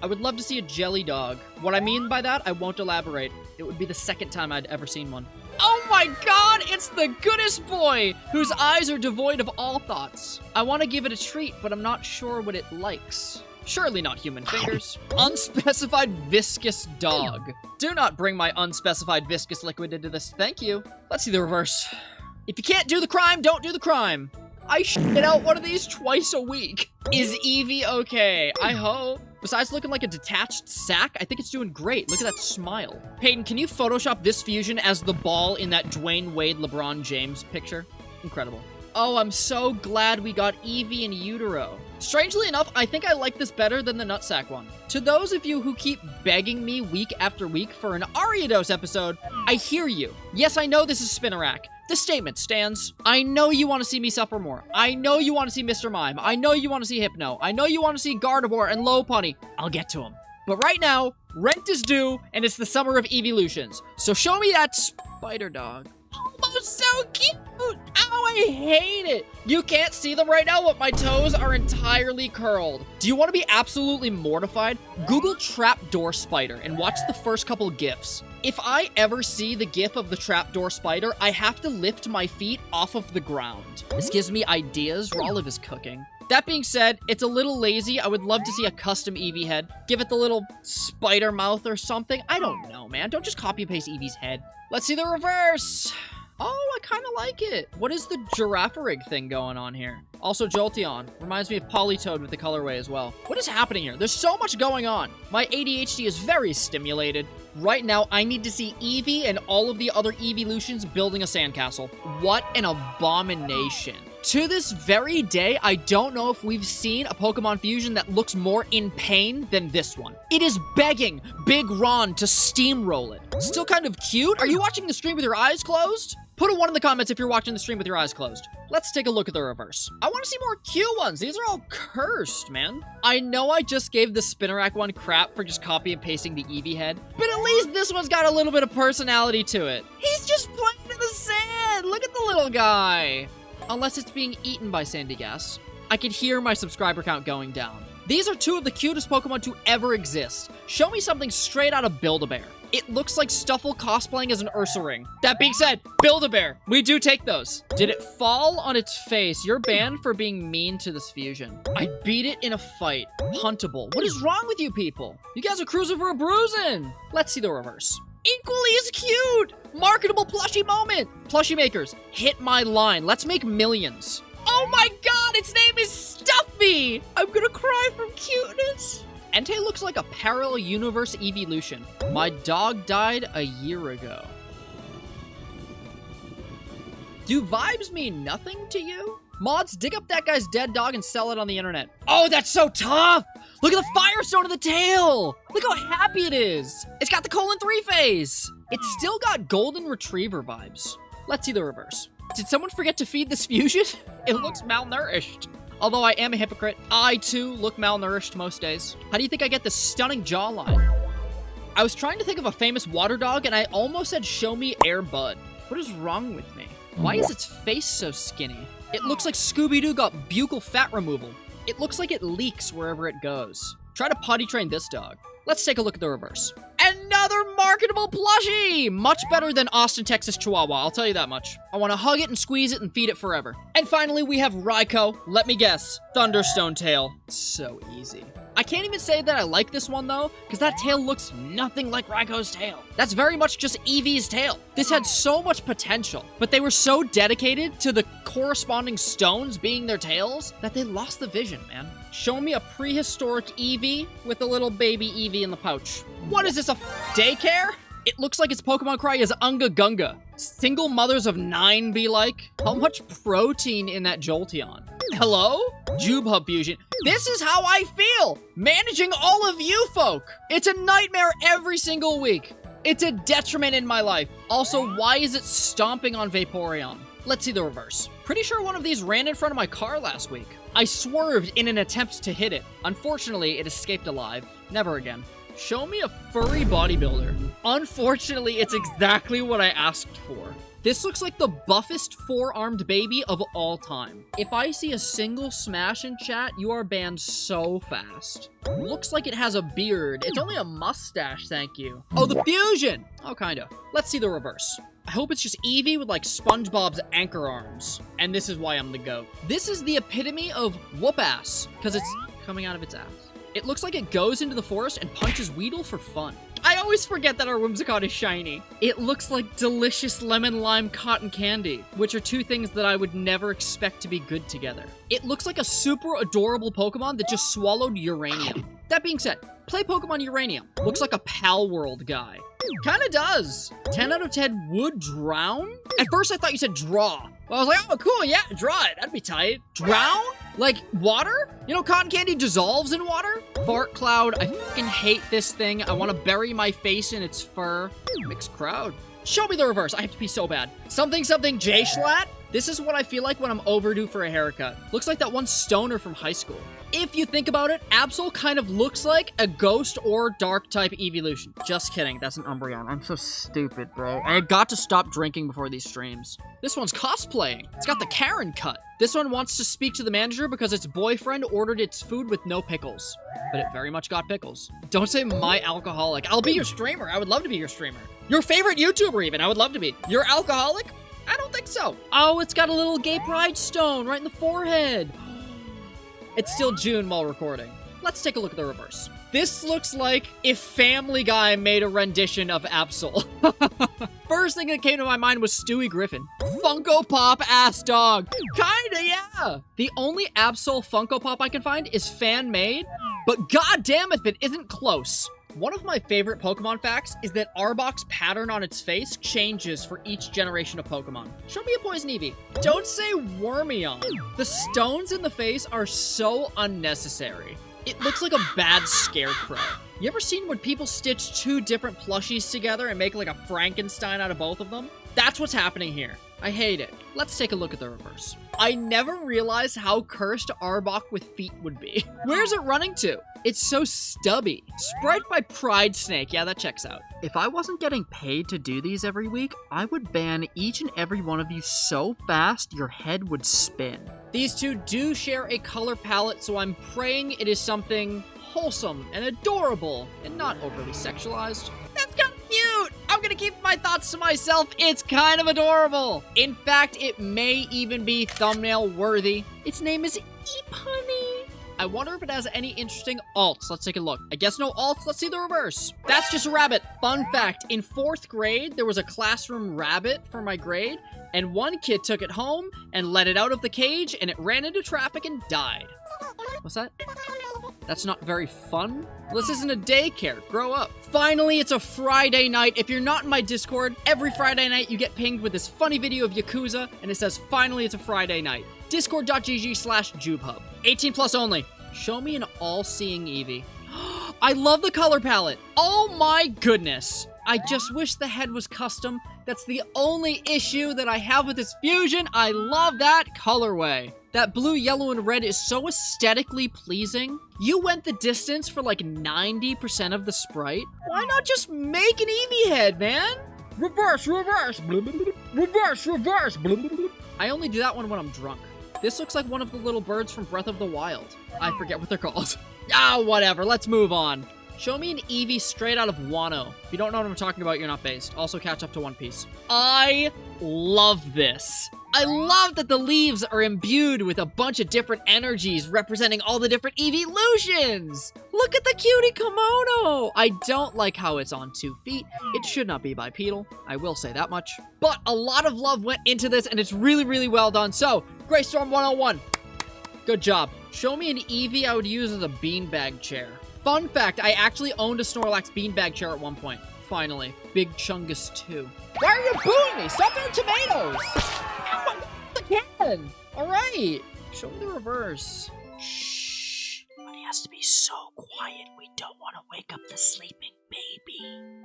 I would love to see a jelly dog. What I mean by that, I won't elaborate. It would be the second time I'd ever seen one. Oh my god, it's the goodest boy, whose eyes are devoid of all thoughts. I want to give it a treat, but I'm not sure what it likes. Surely not human fingers. Unspecified viscous dog. Do not bring my unspecified viscous liquid into this, thank you. Let's see the reverse. If you can't do the crime, don't do the crime. I shit out one of these twice a week. Is Eevee okay? I hope. Besides looking like a detached sack, I think it's doing great. Look at that smile. Peyton, can you Photoshop this fusion as the ball in that Dwayne Wade LeBron James picture? Incredible. Oh, I'm so glad we got Eevee and Utero. Strangely enough, I think I like this better than the Nutsack one. To those of you who keep begging me week after week for an Ariados episode, I hear you. Yes, I know this is Spinnerack. The statement stands. I know you want to see me suffer more. I know you want to see Mr. Mime. I know you want to see Hypno. I know you want to see Gardevoir and Lopunny. I'll get to him. But right now, rent is due, and it's the summer of Eeveelutions. So show me that spider dog. Oh, so cute! Ow, I hate it! You can't see them right now, but my toes are entirely curled. Do you want to be absolutely mortified? Google trapdoor spider and watch the first couple GIFs. If I ever see the GIF of the trapdoor spider, I have to lift my feet off of the ground. This gives me ideas. Roliv is cooking. That being said, it's a little lazy. I would love to see a custom Eevee head. Give it the little spider mouth or something. I don't know, man. Don't just copy and paste Eevee's head. Let's see the reverse. Oh, I kind of like it. What is the Girafarig thing going on here? Also, Jolteon. Reminds me of Polytoad with the colorway as well. What is happening here? There's so much going on. My ADHD is very stimulated. Right now, I need to see Eevee and all of the other Eeveelutions building a sandcastle. What an abomination. To this very day, I don't know if we've seen a Pokemon fusion that looks more in pain than this one. It is begging Big Ron to steamroll it. Still kind of cute. Are you watching the stream with your eyes closed? Put a 1 in the comments if you're watching the stream with your eyes closed. Let's take a look at the reverse. I want to see more cute ones. These are all cursed, man. I know I just gave the Spinnerack one crap for just copy and pasting the Eevee head, but at least this one's got a little bit of personality to it. He's just playing in the sand. Look at the little guy. Unless it's being eaten by Sandygast. I could hear my subscriber count going down. These are 2 of the cutest Pokemon to ever exist. Show me something straight out of Build-A-Bear. It looks like Stuffle cosplaying as an Ursaring. That being said, Build-A-Bear. We do take those. Did it fall on its face? You're banned for being mean to this fusion. I beat it in a fight. Huntable. What is wrong with you people? You guys are cruising for a bruising. Let's see the reverse. Equally as cute! Marketable plushie moment! Plushie makers, hit my line. Let's make millions. Oh my god, its name is Stuffy! I'm gonna cry from cuteness. Entei looks like a parallel universe Eeveelution. My dog died a year ago. Do vibes mean nothing to you? Mods, dig up that guy's dead dog and sell it on the internet. Oh, that's so tough! Look at the Firestone of the tail! Look how happy it is! It's got the colon 3 phase! It's still got golden retriever vibes. Let's see the reverse. Did someone forget to feed this fusion? It looks malnourished. Although I am a hypocrite, I too look malnourished most days. How do you think I get this stunning jawline? I was trying to think of a famous water dog and I almost said show me Air Bud. What is wrong with me? Why is its face so skinny? It looks like Scooby-Doo got buccal fat removal. It looks like it leaks wherever it goes. Try to potty train this dog. Let's take a look at the reverse. Another marketable plushie! Much better than Austin, Texas Chihuahua, I'll tell you that much. I want to hug it and squeeze it and feed it forever. And finally, we have Raikou. Let me guess. Thunderstone tail. So easy. I can't even say that I like this one, though, because that tail looks nothing like Raikou's tail. That's very much just Eevee's tail. This had so much potential, but they were so dedicated to the corresponding stones being their tails that they lost the vision, man. Show me a prehistoric Eevee with a little baby Eevee in the pouch. What is this, a daycare? It looks like its Pokemon cry is Unga Gunga. Single mothers of 9 be like? How much protein in that Jolteon? Hello? Joober fusion. This is how I feel, managing all of you folk. It's a nightmare every single week. It's a detriment in my life. Also, why is it stomping on Vaporeon? Let's see the reverse. Pretty sure one of these ran in front of my car last week. I swerved in an attempt to hit it. Unfortunately, it escaped alive. Never again. Show me a furry bodybuilder. Unfortunately, it's exactly what I asked for. This looks like the buffest four-armed baby of all time. If I see a single smash in chat, you are banned so fast. Looks like it has a beard. It's only a mustache, thank you. Oh, the fusion! Oh, kinda. Let's see the reverse. I hope it's just Eevee with like SpongeBob's anchor arms. And this is why I'm the GOAT. This is the epitome of whoop-ass, because it's coming out of its ass. It looks like it goes into the forest and punches Weedle for fun. I always forget that our Whimsicott is shiny. It looks like delicious lemon lime cotton candy, which are two things that I would never expect to be good together. It looks like a super adorable Pokemon that just swallowed uranium. That being said, play Pokemon Uranium. Looks like a Pal World guy. Kinda does. 10 out of 10 would drown? At first I thought you said draw. Well, I was like, oh, cool, yeah, draw it. That'd be tight. Drown? Like water? You know, cotton candy dissolves in water? Fart Cloud, I fucking hate this thing. I want to bury my face in its fur. Mixed crowd. Show me the reverse. I have to pee so bad. Something, J Schlatt? This is what I feel like when I'm overdue for a haircut. Looks like that one stoner from high school. If you think about it, Absol kind of looks like a ghost or dark type Eeveelution. Just kidding, that's an Umbreon. I'm so stupid, bro. I got to stop drinking before these streams. This one's cosplaying. It's got the Karen cut. This one wants to speak to the manager because its boyfriend ordered its food with no pickles. But it very much got pickles. Don't say my alcoholic. I'll be your streamer. I would love to be your streamer. Your favorite YouTuber even. I would love to be. You're alcoholic? I don't think so. Oh, it's got a little gay pride stone right in the forehead. It's still June while recording. Let's take a look at the reverse. This looks like if Family Guy made a rendition of Absol. First thing that came to my mind was Stewie Griffin. Funko Pop ass dog. Kinda, yeah. The only Absol Funko Pop I can find is fan-made, but goddamn if it isn't close. One of my favorite Pokemon facts is that Arbok's pattern on its face changes for each generation of Pokemon. Show me a Poison Eevee. Don't say Wormion. The stones in the face are so unnecessary. It looks like a bad scarecrow. You ever seen when people stitch two different plushies together and make like a Frankenstein out of both of them? That's what's happening here. I hate it. Let's take a look at the reverse. I never realized how cursed Arbok with feet would be. Where's it running to? It's so stubby. Sprite by Pride Snake. Yeah, that checks out. If I wasn't getting paid to do these every week, I would ban each and every one of you so fast your head would spin. These two do share a color palette, so I'm praying it is something wholesome and adorable and not overly sexualized. That's kind of cute! I'm gonna keep my thoughts to myself. It's kind of adorable. In fact, it may even be thumbnail worthy. Its name is Eepunny. I wonder if it has any interesting alts. Let's take a look. I guess no alts. Let's see the reverse. That's just a rabbit. Fun fact, in 4th grade, there was a classroom rabbit for my grade, and one kid took it home and let it out of the cage, and it ran into traffic and died. What's that? That's not very fun. Well, this isn't a daycare. Grow up. Finally, it's a Friday night. If you're not in my Discord, every Friday night you get pinged with this funny video of Yakuza, and it says, finally, it's a Friday night. Discord.gg/JubeHub. 18 plus only. Show me an all-seeing Eevee. I love the color palette. Oh my goodness. I just wish the head was custom. That's the only issue that I have with this fusion. I love that colorway. That blue, yellow, and red is so aesthetically pleasing. You went the distance for like 90% of the sprite. Why not just make an Eevee head, man? Reverse, reverse, reverse, reverse. I only do that one when I'm drunk. This looks like one of the little birds from Breath of the Wild. I forget what they're called. Ah, whatever. Let's move on. Show me an Eevee straight out of Wano. If you don't know what I'm talking about, you're not based. Also, catch up to One Piece. I love this. I love that the leaves are imbued with a bunch of different energies representing all the different Eeveelutions. Look at the cutie kimono. I don't like how it's on 2 feet. It should not be bipedal. I will say that much. But a lot of love went into this, and it's really, really well done. So, Greystorm 101. Good job. Show me an Eevee I would use as a beanbag chair. Fun fact, I actually owned a Snorlax beanbag chair at one point. Finally. Big Chungus 2. Why are you booing me? Stop throwing tomatoes! Again! Alright! Show me the reverse. Shh. Everybody has to be so quiet. We don't want to wake up the sleeping baby.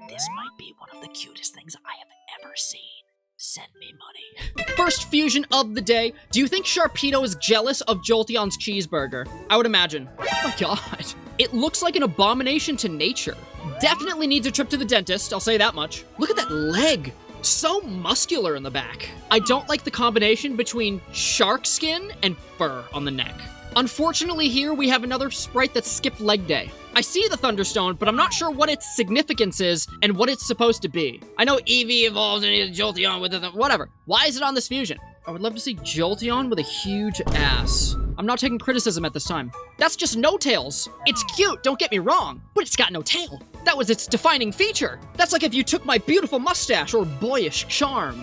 This might be one of the cutest things I have ever seen. Send me money. First fusion of the day. Do you think Sharpedo is jealous of Jolteon's cheeseburger? I would imagine. Oh my god. It looks like an abomination to nature. Definitely needs a trip to the dentist, I'll say that much. Look at that leg. So muscular in the back. I don't like the combination between shark skin and fur on the neck. Unfortunately here, we have another sprite that skipped leg day. I see the Thunderstone, but I'm not sure what its significance is and what it's supposed to be. I know Eevee evolves into Jolteon with it, whatever. Why is it on this fusion? I would love to see Jolteon with a huge ass. I'm not taking criticism at this time. That's just no tails. It's cute, don't get me wrong, but it's got no tail. That was its defining feature. That's like if you took my beautiful mustache or boyish charm.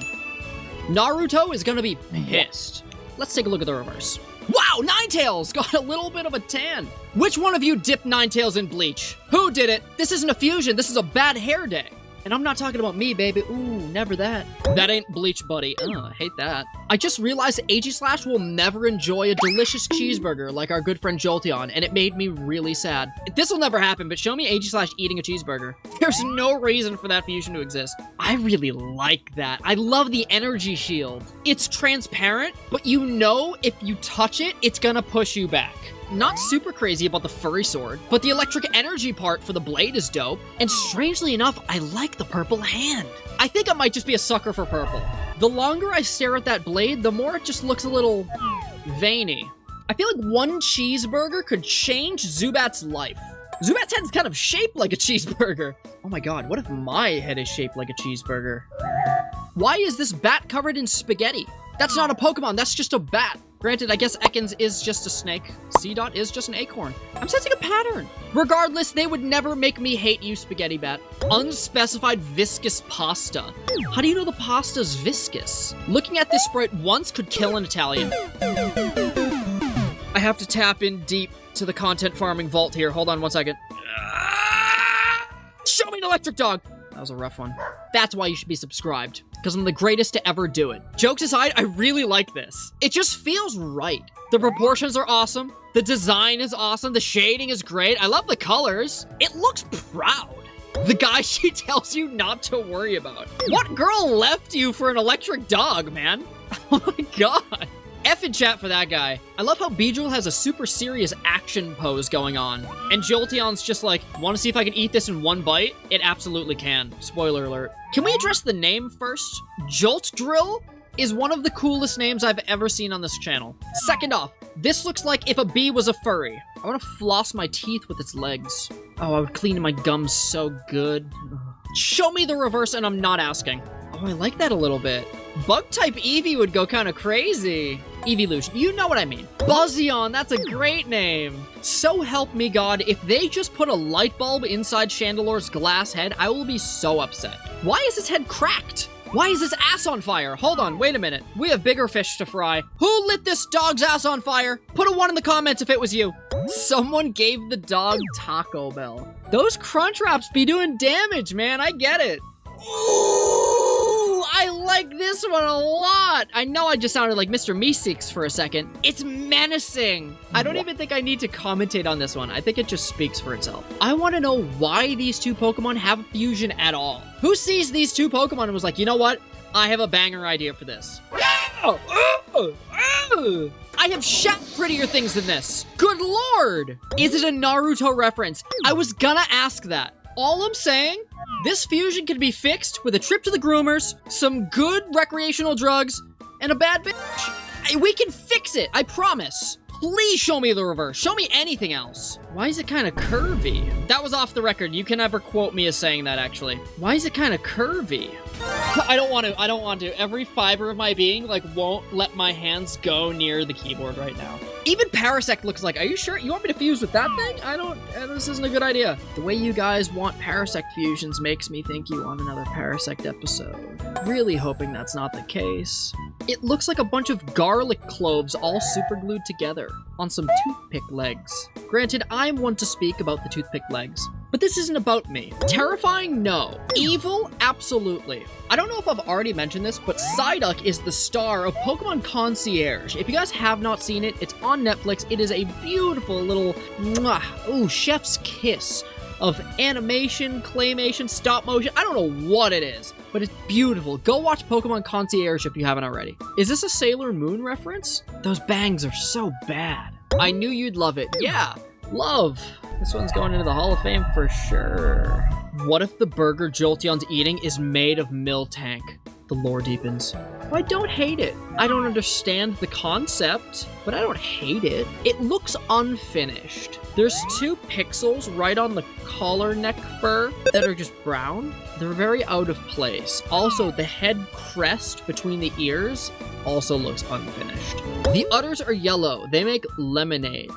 Naruto is gonna be pissed. Let's take a look at the reverse. Wow, Ninetales got a little bit of a tan. Which one of you dipped Ninetales in bleach? Who did it? This isn't a fusion, this is a bad hair day. And I'm not talking about me, baby. Ooh, never that. That ain't bleach, buddy. Ugh, I hate that. I just realized Aegislash will never enjoy a delicious cheeseburger like our good friend Jolteon, and it made me really sad. This will never happen, but show me Aegislash eating a cheeseburger. There's no reason for that fusion to exist. I really like that. I love the energy shield. It's transparent, but you know if you touch it, it's gonna push you back. Not super crazy about the furry sword, but the electric energy part for the blade is dope. And strangely enough, I like the purple hand. I think I might just be a sucker for purple. The longer I stare at that blade, the more it just looks a little veiny. I feel like one cheeseburger could change Zubat's life. Zubat's head's kind of shaped like a cheeseburger. Oh my god, what if my head is shaped like a cheeseburger? Why is this bat covered in spaghetti? That's not a Pokemon, that's just a bat. Granted, I guess Ekans is just a snake. C-Dot is just an acorn. I'm sensing a pattern. Regardless, they would never make me hate you, Spaghetti Bat. Unspecified viscous pasta. How do you know the pasta's viscous? Looking at this sprite once could kill an Italian. I have to tap in deep to the content farming vault here. Hold on one second. Show me an electric dog. That was a rough one. That's why you should be subscribed, because I'm the greatest to ever do it. Jokes aside, I really like this. It just feels right. The proportions are awesome. The design is awesome. The shading is great. I love the colors. It looks proud. The guy she tells you not to worry about. What girl left you for an electric dog, man? Oh my god. F in chat for that guy. I love how Beedrill has a super serious action pose going on. And Jolteon's just like, want to see if I can eat this in one bite? It absolutely can. Spoiler alert. Can we address the name first? Jolt Drill is one of the coolest names I've ever seen on this channel. Second off, this looks like if a bee was a furry. I want to floss my teeth with its legs. Oh, I would clean my gums so good. Show me the reverse and I'm not asking. Oh, I like that a little bit. Bug-type Eevee would go kind of crazy. Eeveelution, you know what I mean. Buzzion, that's a great name. So help me God, if they just put a light bulb inside Chandelore's glass head, I will be so upset. Why is his head cracked? Why is his ass on fire? Hold on, wait a minute. We have bigger fish to fry. Who lit this dog's ass on fire? Put a 1 in the comments if it was you. Someone gave the dog Taco Bell. Those crunch wraps be doing damage, man. I get it. Ooh, I like this one a lot. I know I just sounded like Mr. Meeseeks for a second. It's menacing. I don't even think I need to commentate on this one. I think it just speaks for itself. I want to know why these two Pokemon have a fusion at all. Who sees these two Pokemon and was like, you know what? I have a banger idea for this. I have shat prettier things than this. Good lord. Is it a Naruto reference? I was gonna ask that. All I'm saying, this fusion can be fixed with a trip to the groomers, some good recreational drugs, and a bad bitch. We can fix it, I promise. Please show me the reverse. Show me anything else. Why is it kind of curvy? That was off the record. You can never quote me as saying that, actually. Why is it kind of curvy? I don't want to. Every fiber of my being, like, won't let my hands go near the keyboard right now. Even Parasect looks like, are you sure? You want me to fuse with that thing? This isn't a good idea. The way you guys want Parasect fusions makes me think you want another Parasect episode. Really hoping that's not the case. It looks like a bunch of garlic cloves all super glued together on some toothpick legs. Granted, I'm one to speak about the toothpick legs, but this isn't about me. Terrifying? No. Evil? Absolutely. I don't know if I've already mentioned this, but Psyduck is the star of Pokemon Concierge. If you guys have not seen it, it's on Netflix. It is a beautiful little, chef's kiss of animation, claymation, stop motion. I don't know what it is, but it's beautiful. Go watch Pokemon Concierge if you haven't already. Is this a Sailor Moon reference? Those bangs are so bad. I knew you'd love it. Yeah, love. This one's going into the Hall of Fame for sure. What if the burger Jolteon's eating is made of Miltank? The lore deepens. I don't hate it. I don't understand the concept, but I don't hate it. It looks unfinished. There's 2 pixels right on the collar neck fur that are just brown. They're very out of place. Also, the head crest between the ears also looks unfinished. The udders are yellow. They make lemonade.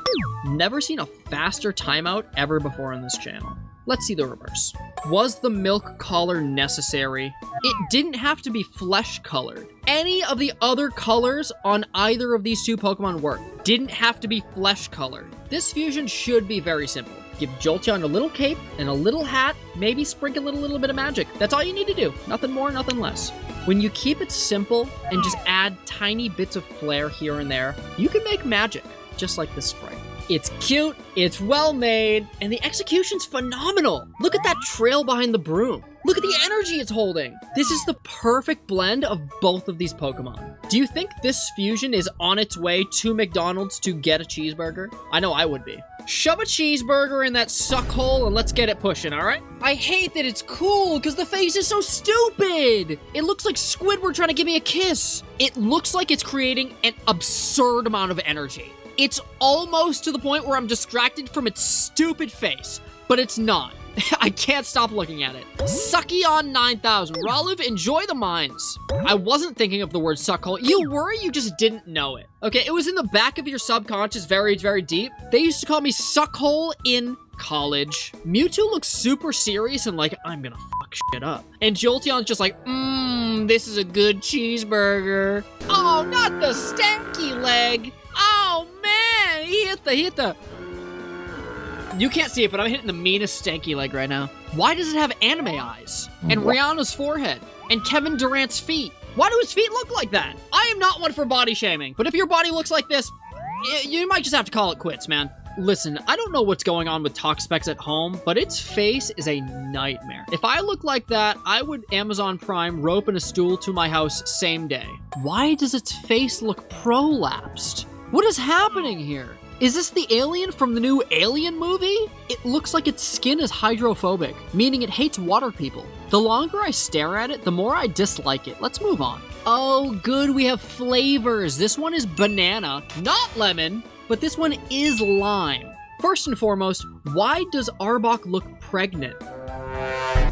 Never seen a faster timeout ever before on this channel. Let's see the reverse. Was the milk collar necessary? It didn't have to be flesh colored. Any of the other colors on either of these 2 Pokemon work. Didn't have to be flesh colored. This fusion should be very simple. Give Jolteon a little cape and a little hat, maybe sprinkle a little bit of magic. That's all you need to do. Nothing more, nothing less. When you keep it simple and just add tiny bits of flair here and there, you can make magic, just like this sprite. It's cute, it's well made, and the execution's phenomenal. Look at that trail behind the broom. Look at the energy it's holding. This is the perfect blend of both of these Pokemon. Do you think this fusion is on its way to McDonald's to get a cheeseburger? I know I would be. Shove a cheeseburger in that suck hole and let's get it pushing, all right? I hate that it's cool because the face is so stupid. It looks like Squidward trying to give me a kiss. It looks like it's creating an absurd amount of energy. It's almost to the point where I'm distracted from its stupid face, but it's not. I can't stop looking at it. Sucky on 9000. Roliv, enjoy the mines. I wasn't thinking of the word suckhole. You were, you just didn't know it. Okay, it was in the back of your subconscious, very, very deep. They used to call me suckhole in college. Mewtwo looks super serious and like, I'm gonna fuck shit up. And Jolteon's just like, this is a good cheeseburger. Oh, not the stanky leg. Oh, man, he hit the... You can't see it, but I'm hitting the meanest stanky leg right now. Why does it have anime eyes? And Rihanna's forehead? And Kevin Durant's feet? Why do his feet look like that? I am not one for body shaming, but if your body looks like this, you might just have to call it quits, man. Listen, I don't know what's going on with Talkspecs at home, but its face is a nightmare. If I look like that, I would Amazon Prime rope in a stool to my house same day. Why does its face look prolapsed? What is happening here? Is this the alien from the new Alien movie? It looks like its skin is hydrophobic, meaning it hates water people. The longer I stare at it, the more I dislike it. Let's move on. Oh, good, we have flavors. This one is banana, not lemon, but this one is lime. First and foremost, why does Arbok look pregnant?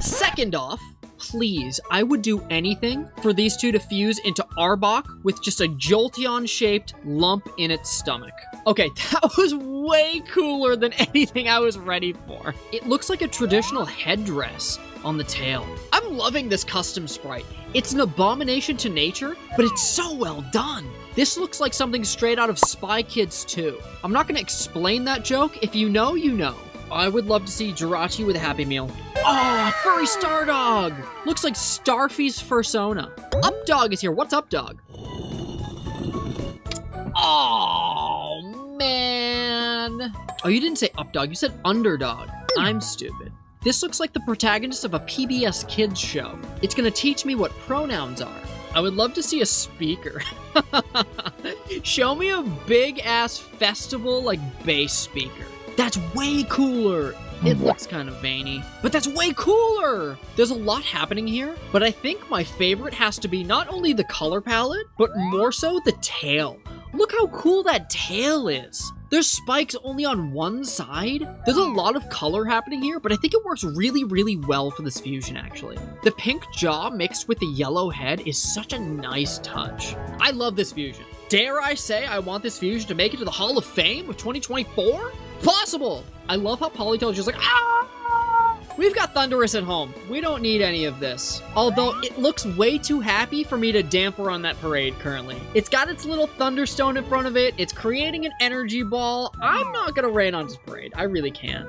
Second off, please, I would do anything for these 2 to fuse into Arbok with just a Jolteon-shaped lump in its stomach. Okay, that was way cooler than anything I was ready for. It looks like a traditional headdress on the tail. I'm loving this custom sprite. It's an abomination to nature, but it's so well done. This looks like something straight out of Spy Kids 2. I'm not gonna explain that joke. If you know, you know. I would love to see Jirachi with a Happy Meal. Oh, furry Stardog! Looks like Starfy's Fursona. Updog is here. What's Updog? Oh, man. Oh, you didn't say Updog. You said Underdog. I'm stupid. This looks like the protagonist of a PBS Kids show. It's gonna teach me what pronouns are. I would love to see a speaker. Show me a big-ass festival, like, bass speaker. That's way cooler. It looks kind of veiny, but that's way cooler. There's a lot happening here, but I think my favorite has to be not only the color palette, but more so the tail. Look how cool that tail is. There's spikes only on one side. There's a lot of color happening here, but I think it works really, really well for this fusion, actually. The pink jaw mixed with the yellow head is such a nice touch. I love this fusion. Dare I say I want this fusion to make it to the Hall of Fame of 2024? Possible! I love how Polytoad's just like, ah! We've got Thundurus at home. We don't need any of this. Although it looks way too happy for me to damper on that parade currently. It's got its little Thunderstone in front of it. It's creating an energy ball. I'm not gonna rain on this parade. I really can't.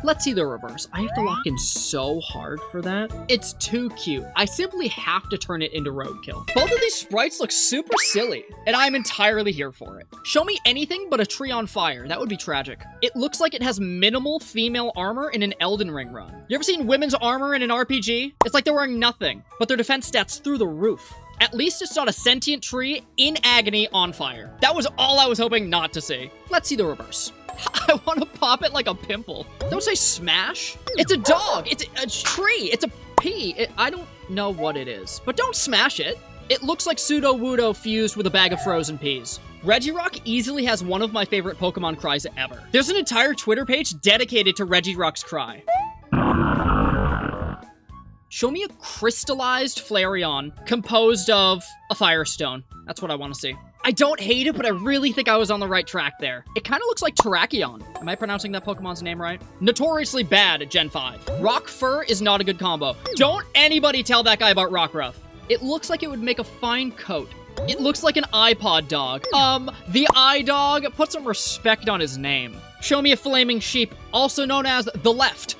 Let's see the reverse. I have to lock in so hard for that. It's too cute. I simply have to turn it into roadkill. Both of these sprites look super silly, and I'm entirely here for it. Show me anything but a tree on fire. That would be tragic. It looks like it has minimal female armor in an Elden Ring run. You ever seen women's armor in an RPG? It's like they're wearing nothing, but their defense stats through the roof. At least it's not a sentient tree in agony on fire. That was all I was hoping not to see. Let's see the reverse. I want to pop it like a pimple. Don't say smash. It's a dog. It's a tree. It's a pea. I don't know what it is, but don't smash it. It looks like Pseudo-Wudo fused with a bag of frozen peas. Regirock easily has one of my favorite Pokemon cries ever. There's an entire Twitter page dedicated to Regirock's cry. Show me a crystallized Flareon composed of a Firestone. That's what I want to see. I don't hate it, but I really think I was on the right track there. It kind of looks like Terrakion. Am I pronouncing that Pokemon's name right? Notoriously bad at Gen 5. Rock Fur is not a good combo. Don't anybody tell that guy about Rockruff. It looks like it would make a fine coat. It looks like an iPod dog. The iDog, put some respect on his name. Show me a flaming sheep, also known as the left.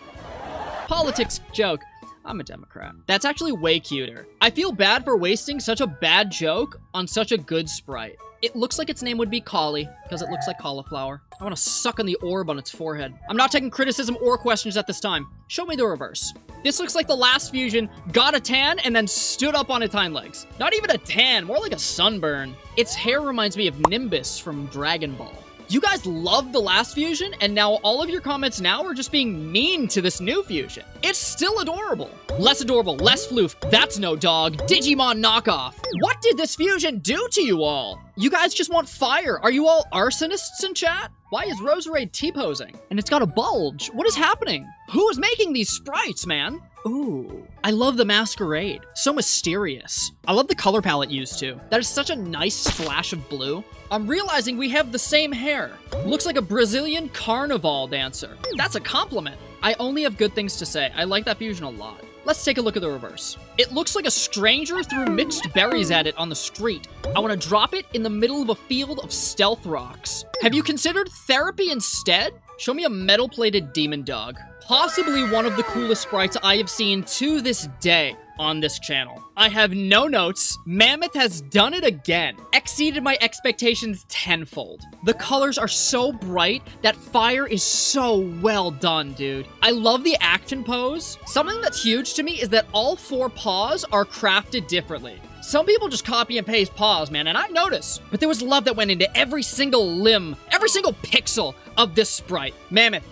Politics joke. I'm a Democrat. That's actually way cuter. I feel bad for wasting such a bad joke on such a good sprite. It looks like its name would be Collie, because it looks like cauliflower. I want to suck on the orb on its forehead. I'm not taking criticism or questions at this time. Show me the reverse. This looks like the last fusion got a tan and then stood up on its hind legs. Not even a tan, more like a sunburn. Its hair reminds me of Nimbus from Dragon Ball. You guys loved the last fusion, and now all of your comments now are just being mean to this new fusion. It's still adorable. Less adorable, less floof. That's no dog. Digimon knockoff. What did this fusion do to you all? You guys just want fire. Are you all arsonists in chat? Why is Roserade T-posing? And it's got a bulge. What is happening? Who is making these sprites, man? Ooh, I love the masquerade. So mysterious. I love the color palette used too. That is such a nice splash of blue. I'm realizing we have the same hair. Looks like a Brazilian carnival dancer. That's a compliment. I only have good things to say. I like that fusion a lot. Let's take a look at the reverse. It looks like a stranger threw mixed berries at it on the street. I want to drop it in the middle of a field of stealth rocks. Have you considered therapy instead? Show me a metal-plated demon dog. Possibly one of the coolest sprites I have seen to this day on this channel. I have no notes. Mammoth has done it again. Exceeded my expectations tenfold. The colors are so bright. That fire is so well done, dude. I love the action pose. Something that's huge to me is that all 4 paws are crafted differently. Some people just copy and paste paws, man, and I notice. But there was love that went into every single limb, every single pixel of this sprite. Mammoth,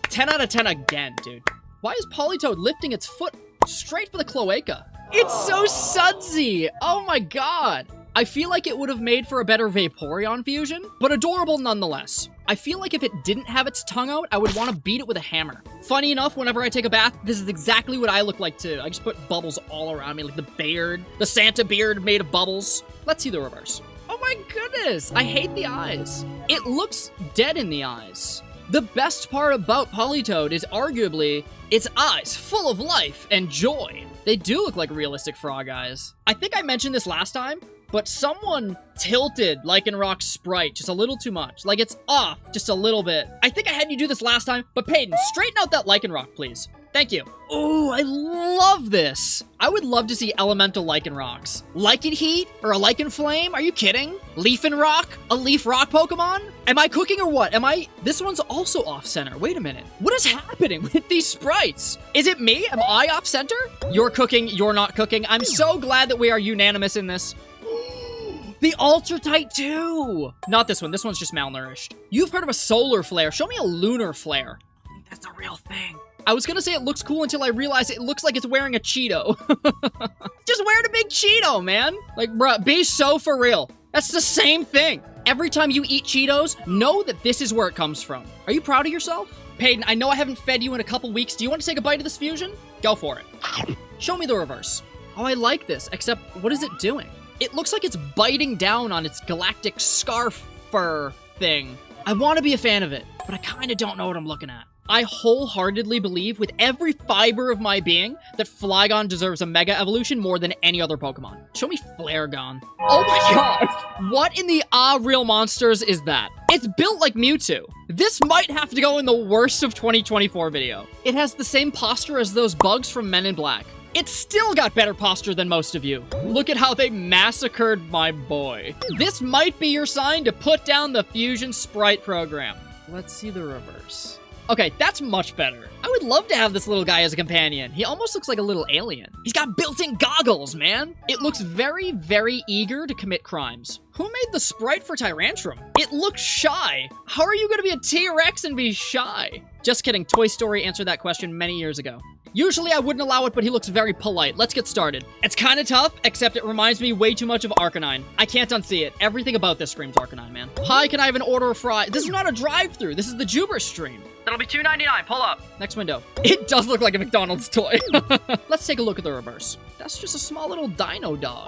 10 out of 10 again, dude. Why is Polytoad lifting its foot straight for the cloaca? It's so sudsy. Oh my god. I feel like it would have made for a better Vaporeon fusion, but adorable nonetheless. I feel like if it didn't have its tongue out, I would want to beat it with a hammer. Funny enough, whenever I take a bath, this is exactly what I look like too. I just put bubbles all around me, like the beard, the Santa beard made of bubbles. Let's see the reverse. Oh my goodness, I hate the eyes. It looks dead in the eyes. The best part about Polytoad is arguably its eyes, full of life and joy. They do look like realistic frog eyes. I think I mentioned this last time, but someone tilted Lycanroc's sprite just a little too much. Like, it's off just a little bit. I think I had you do this last time, but PADEN, straighten out that Lycanroc, please. Thank you. Ooh, I love this. I would love to see elemental Lycanrocs. Lycan Heat or a Lycan Flame? Are you kidding? Leafin Rock? A Leaf Rock Pokemon? Am I cooking or what? This one's also off-center. Wait a minute. What is happening with these sprites? Is it me? Am I off-center? You're cooking, you're not cooking. I'm so glad that we are unanimous in this. The Ultra Tight too! Not this one. This one's just malnourished. You've heard of a solar flare. Show me a lunar flare. I think that's a real thing. I was gonna say it looks cool until I realized it looks like it's wearing a Cheeto. Just wearing a big Cheeto, man. Like, bruh, be so for real. That's the same thing. Every time you eat Cheetos, know that this is where it comes from. Are you proud of yourself? PADEN, I know I haven't fed you in a couple weeks. Do you want to take a bite of this fusion? Go for it. Show me the reverse. Oh, I like this, except what is it doing? It looks like it's biting down on its galactic scarf fur thing. I want to be a fan of it, but I kind of don't know what I'm looking at. I wholeheartedly believe with every fiber of my being that Flygon deserves a Mega Evolution more than any other Pokemon. Show me Flaregon. Oh my god! What in the real monsters is that? It's built like Mewtwo. This might have to go in the worst of 2024 video. It has the same posture as those bugs from Men in Black. It's still got better posture than most of you. Look at how they massacred my boy. This might be your sign to put down the Fusion Sprite program. Let's see the reverse. Okay, that's much better. I would love to have this little guy as a companion. He almost looks like a little alien. He's got built-in goggles, man. It looks very, very eager to commit crimes. Who made the sprite for Tyrantrum? It looks shy. How are you gonna be a T-Rex and be shy? Just kidding, Toy Story answered that question many years ago. Usually I wouldn't allow it, but he looks very polite. Let's get started. It's kind of tough, except it reminds me way too much of Arcanine. I can't unsee it. Everything about this screams Arcanine, man. Hi, can I have an order of fries? This is not a drive-thru. This is the Joober stream. That'll be $2.99. Pull up. Next window. It does look like a McDonald's toy. Let's take a look at the reverse. That's just a small little dino dog.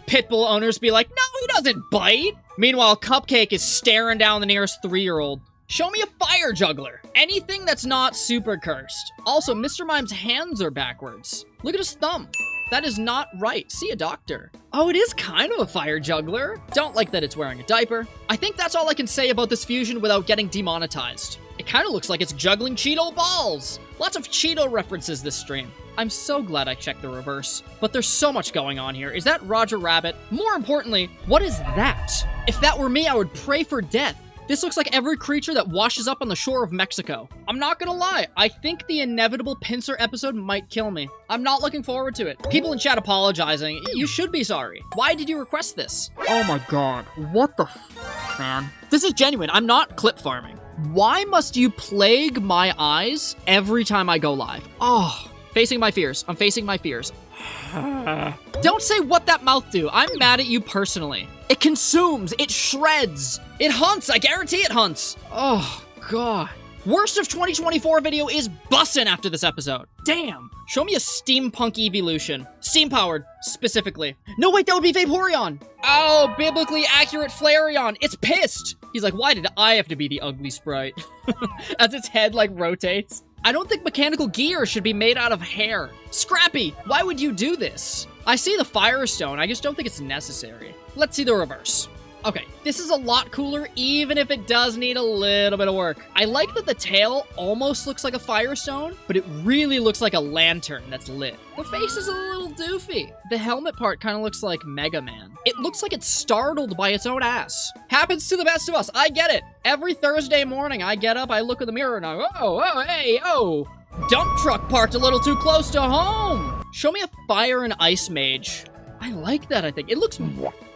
Pitbull owners be like, no, he doesn't bite. Meanwhile, Cupcake is staring down the nearest 3-year-old. Show me a fire juggler. Anything that's not super cursed. Also, Mr. Mime's hands are backwards. Look at his thumb. That is not right. See a doctor. Oh, it is kind of a fire juggler. Don't like that it's wearing a diaper. I think that's all I can say about this fusion without getting demonetized. It kind of looks like it's juggling Cheeto balls. Lots of Cheeto references this stream. I'm so glad I checked the reverse. But there's so much going on here. Is that Roger Rabbit? More importantly, what is that? If that were me, I would pray for death. This looks like every creature that washes up on the shore of Mexico. I'm not gonna lie, I think the inevitable pincer episode might kill me. I'm not looking forward to it. People in chat apologizing. You should be sorry. Why did you request this? Oh my god, what the f, man? This is genuine, I'm not clip farming. Why must you plague my eyes every time I go live? Oh, facing my fears. I'm facing my fears. Don't say what that mouth do. I'm mad at you personally. It consumes, it shreds, it hunts, I guarantee it hunts. Oh, God. Worst of 2024 video is bussin' after this episode. Damn. Show me a Steampunk Eeveelution. Steam-powered, specifically. No, wait, that would be Vaporeon. Oh, biblically accurate Flareon. It's pissed. He's like, why did I have to be the ugly sprite? As its head, like, rotates. I don't think mechanical gear should be made out of hair. Scrappy, why would you do this? I see the Firestone, I just don't think it's necessary. Let's see the reverse. Okay, this is a lot cooler, even if it does need a little bit of work. I like that the tail almost looks like a Firestone, but it really looks like a lantern that's lit. The face is a little doofy. The helmet part kind of looks like Mega Man. It looks like it's startled by its own ass. Happens to the best of us, I get it. Every Thursday morning, I get up, I look in the mirror, and I go, oh, hey, oh. Dump truck parked a little too close to home. Show me a fire and ice mage. I like that, I think. It looks...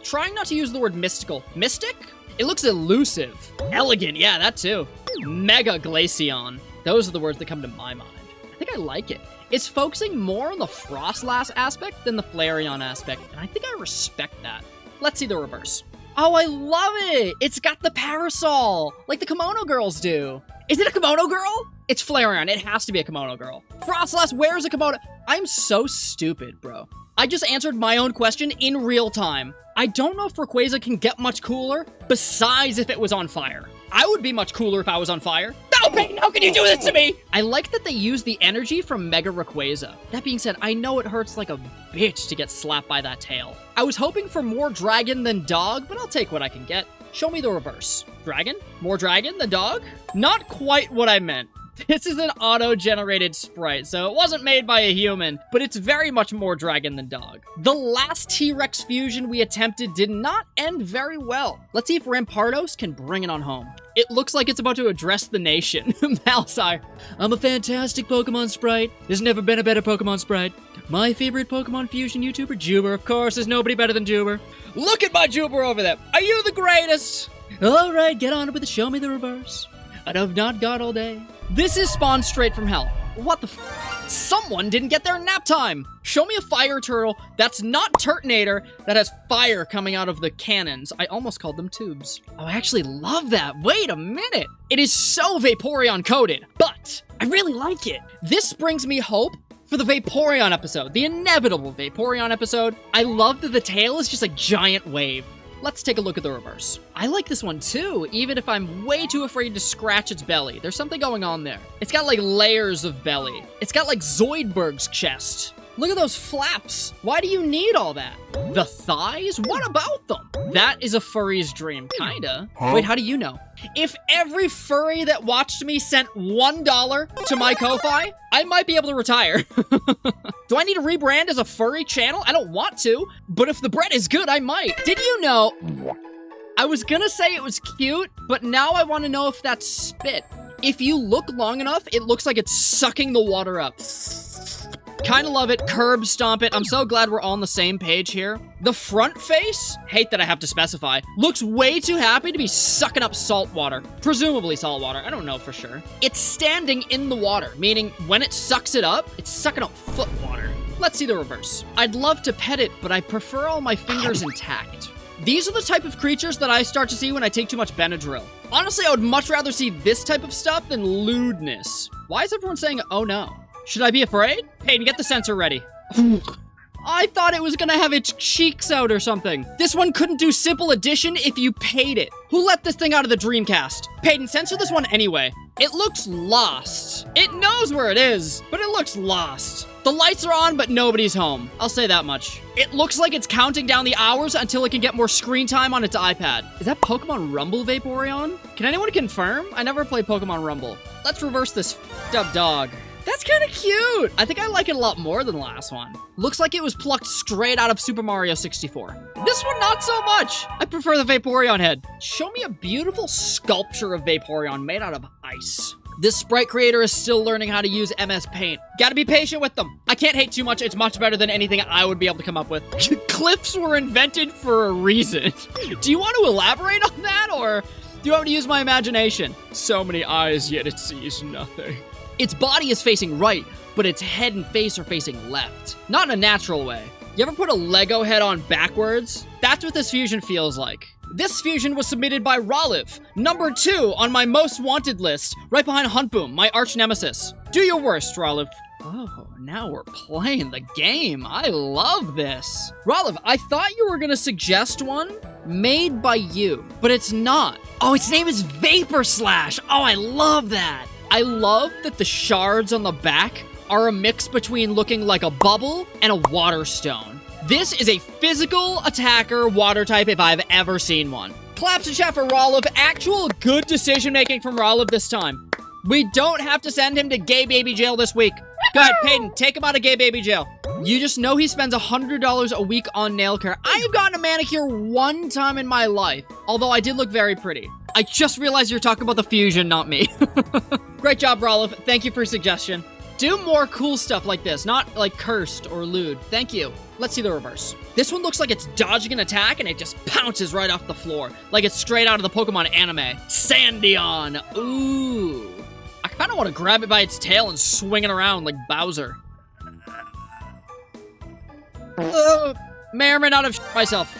Trying not to use the word mystical. Mystic? It looks elusive. Elegant, yeah, that too. Mega Glaceon. Those are the words that come to my mind. I think I like it. It's focusing more on the Frostlass aspect than the Flareon aspect, and I think I respect that. Let's see the reverse. Oh, I love it! It's got the parasol, like the kimono girls do. Is it a kimono girl? It's Flareon, it has to be a kimono girl. Frostlass wears a kimono. I'm so stupid, bro. I just answered my own question in real time. I don't know if Rayquaza can get much cooler, besides if it was on fire. I would be much cooler if I was on fire. No, Peyton, how can you do this to me? I like that they use the energy from Mega Rayquaza. That being said, I know it hurts like a bitch to get slapped by that tail. I was hoping for more dragon than dog, but I'll take what I can get. Show me the reverse. Dragon? More dragon than dog? Not quite what I meant. This is an auto-generated sprite, so it wasn't made by a human, but it's very much more dragon than dog. The last T-Rex fusion we attempted did not end very well. Let's see if Rampardos can bring it on home. It looks like it's about to address the nation. Malsire. I'm a fantastic Pokemon sprite. There's never been a better Pokemon sprite. My favorite Pokemon fusion YouTuber, Joober. Of course, there's nobody better than Joober. Look at my Joober over there. Are you the greatest? All right, get on with it. Show me the reverse. I have not got all day. This is spawned straight from hell. What the f? Someone didn't get their nap time. Show me a fire turtle that's not Turtonator that has fire coming out of the cannons. I almost called them tubes. Oh, I actually love that. Wait a minute. It is so Vaporeon coded, but I really like it. This brings me hope for the Vaporeon episode, the inevitable Vaporeon episode. I love that the tail is just a giant wave. Let's take a look at the reverse. I like this one too, even if I'm way too afraid to scratch its belly. There's something going on there. It's got like layers of belly. It's got like Zoidberg's chest. Look at those flaps. Why do you need all that? The thighs? What about them? That is a furry's dream, kinda. Huh? Wait, how do you know? If every furry that watched me sent $1 to my Ko-Fi, I might be able to retire. Do I need to rebrand as a furry channel? I don't want to, but if the bread is good, I might. Did you know? I was gonna say it was cute, but now I want to know if that's spit. If you look long enough, it looks like it's sucking the water up. Kind of love it. Curb stomp it. I'm so glad we're all on the same page here. The front face, hate that I have to specify, looks way too happy to be sucking up salt water. Presumably salt water. I don't know for sure. It's standing in the water, meaning when it sucks it up, it's sucking up foot water. Let's see the reverse. I'd love to pet it, but I prefer all my fingers intact. These are the type of creatures that I start to see when I take too much Benadryl. Honestly, I would much rather see this type of stuff than lewdness. Why is everyone saying, oh no? Should I be afraid? Peyton, get the sensor ready. I thought it was gonna have its cheeks out or something. This one couldn't do simple addition if you paid it. Who let this thing out of the Dreamcast? Peyton, censor this one anyway. It looks lost. It knows where it is, but it looks lost. The lights are on, but nobody's home. I'll say that much. It looks like it's counting down the hours until it can get more screen time on its iPad. Is that Pokemon Rumble Vaporeon? Can anyone confirm? I never played Pokemon Rumble. Let's reverse this f***ed-up dog. That's kind of cute. I think I like it a lot more than the last one. Looks like it was plucked straight out of Super Mario 64. This one, not so much. I prefer the Vaporeon head. Show me a beautiful sculpture of Vaporeon made out of ice. This sprite creator is still learning how to use MS Paint. Gotta be patient with them. I can't hate too much. It's much better than anything I would be able to come up with. Cliffs were invented for a reason. Do you want to elaborate on that, or do you want me to use my imagination? So many eyes, yet it sees nothing. Its body is facing right, but its head and face are facing left. Not in a natural way. You ever put a Lego head on backwards? That's what this fusion feels like. This fusion was submitted by Roliv, number 2 on my most wanted list, right behind Huntboom, my arch nemesis. Do your worst, Roliv. Oh, now we're playing the game. I love this. Roliv, I thought you were gonna suggest one made by you, but it's not. Oh, its name is Vapor Slash. Oh, I love that. I love that the shards on the back are a mix between looking like a bubble and a water stone. This is a physical attacker water type if I've ever seen one. Claps in chat for Roliv. Actual good decision making from Roliv this time. We don't have to send him to gay baby jail this week. Go ahead, Peyton, take him out of gay baby jail. You just know he spends $100 a week on nail care. I have gotten a manicure one time in my life, although I did look very pretty. I just realized you're talking about the fusion, not me. Great job, Roliv. Thank you for your suggestion. Do more cool stuff like this, not like cursed or lewd. Thank you. Let's see the reverse. This one looks like it's dodging an attack and it just pounces right off the floor, like it's straight out of the Pokemon anime. Sandion. Ooh. I kind of want to grab it by its tail and swing it around like Bowser. May or may not have myself.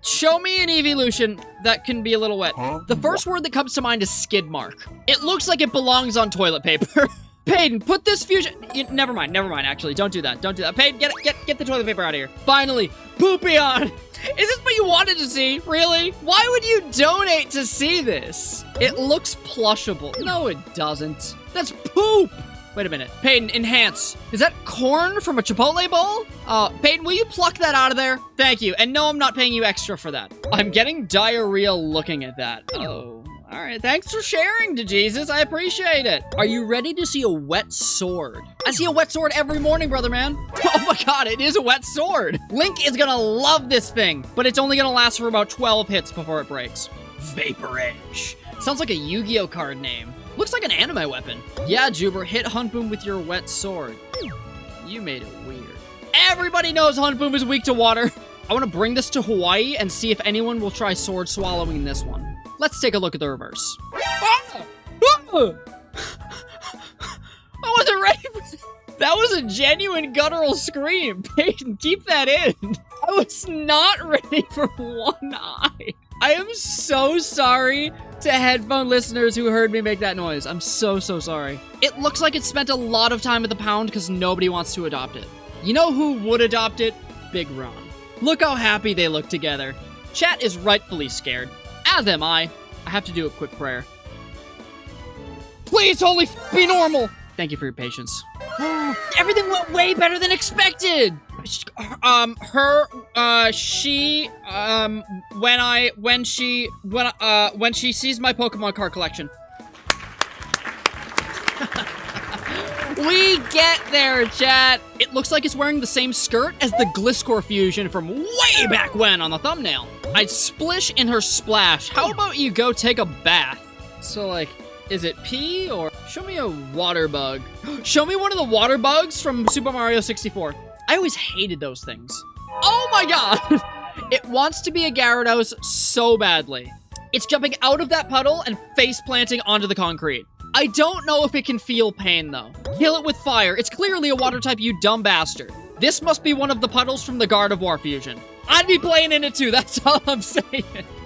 Show me an Eeveelution that can be a little wet. The first word that comes to mind is skid mark. It looks like it belongs on toilet paper. Peyton, put this fusion... Never mind, actually. Don't do that. Don't do that. Peyton, get the toilet paper out of here. Finally, Poopyon. Is this what you wanted to see? Really? Why would you donate to see this? It looks plushable. No, it doesn't. That's poop. Wait a minute. Peyton, enhance. Is that corn from a Chipotle bowl? Peyton, will you pluck that out of there? Thank you. And no, I'm not paying you extra for that. I'm getting diarrhea looking at that. Oh. All right, thanks for sharing, DeJesus. I appreciate it. Are you ready to see a wet sword? I see a wet sword every morning, brother man. Oh my god, it is a wet sword. Link is gonna love this thing, but it's only gonna last for about 12 hits before it breaks. Vapor Edge. Sounds like a Yu-Gi-Oh card name. Looks like an anime weapon. Yeah, Joober, hit Huntboom with your wet sword. You made it weird. Everybody knows Huntboom is weak to water. I want to bring this to Hawaii and see if anyone will try sword swallowing this one. Let's take a look at the reverse. Ah! Ah! I wasn't ready for that. That was a genuine guttural scream. Peyton, keep that in. I was not ready for one eye. I am so sorry to headphone listeners who heard me make that noise. I'm so sorry. It looks like it spent a lot of time at the pound because nobody wants to adopt it. You know who would adopt it? Big Ron. Look how happy they look together. Chat is rightfully scared. As am I. I have to do a quick prayer. Please, holy be normal. Thank you for your patience. Everything went way better than expected. When she sees my Pokemon card collection. We get there, chat. It looks like it's wearing the same skirt as the Gliscor fusion from way back when on the thumbnail. I'd splish in her splash. How about you go take a bath? So, like, Is it P or... Show me a water bug. Show me one of the water bugs from Super Mario 64. I always hated those things. Oh my god! It wants to be a Gyarados so badly. It's jumping out of that puddle and face planting onto the concrete. I don't know if it can feel pain though. Kill it with fire. It's clearly a water type, you dumb bastard. This must be one of the puddles from the Gardevoir fusion. I'd be playing in it too, that's all I'm saying.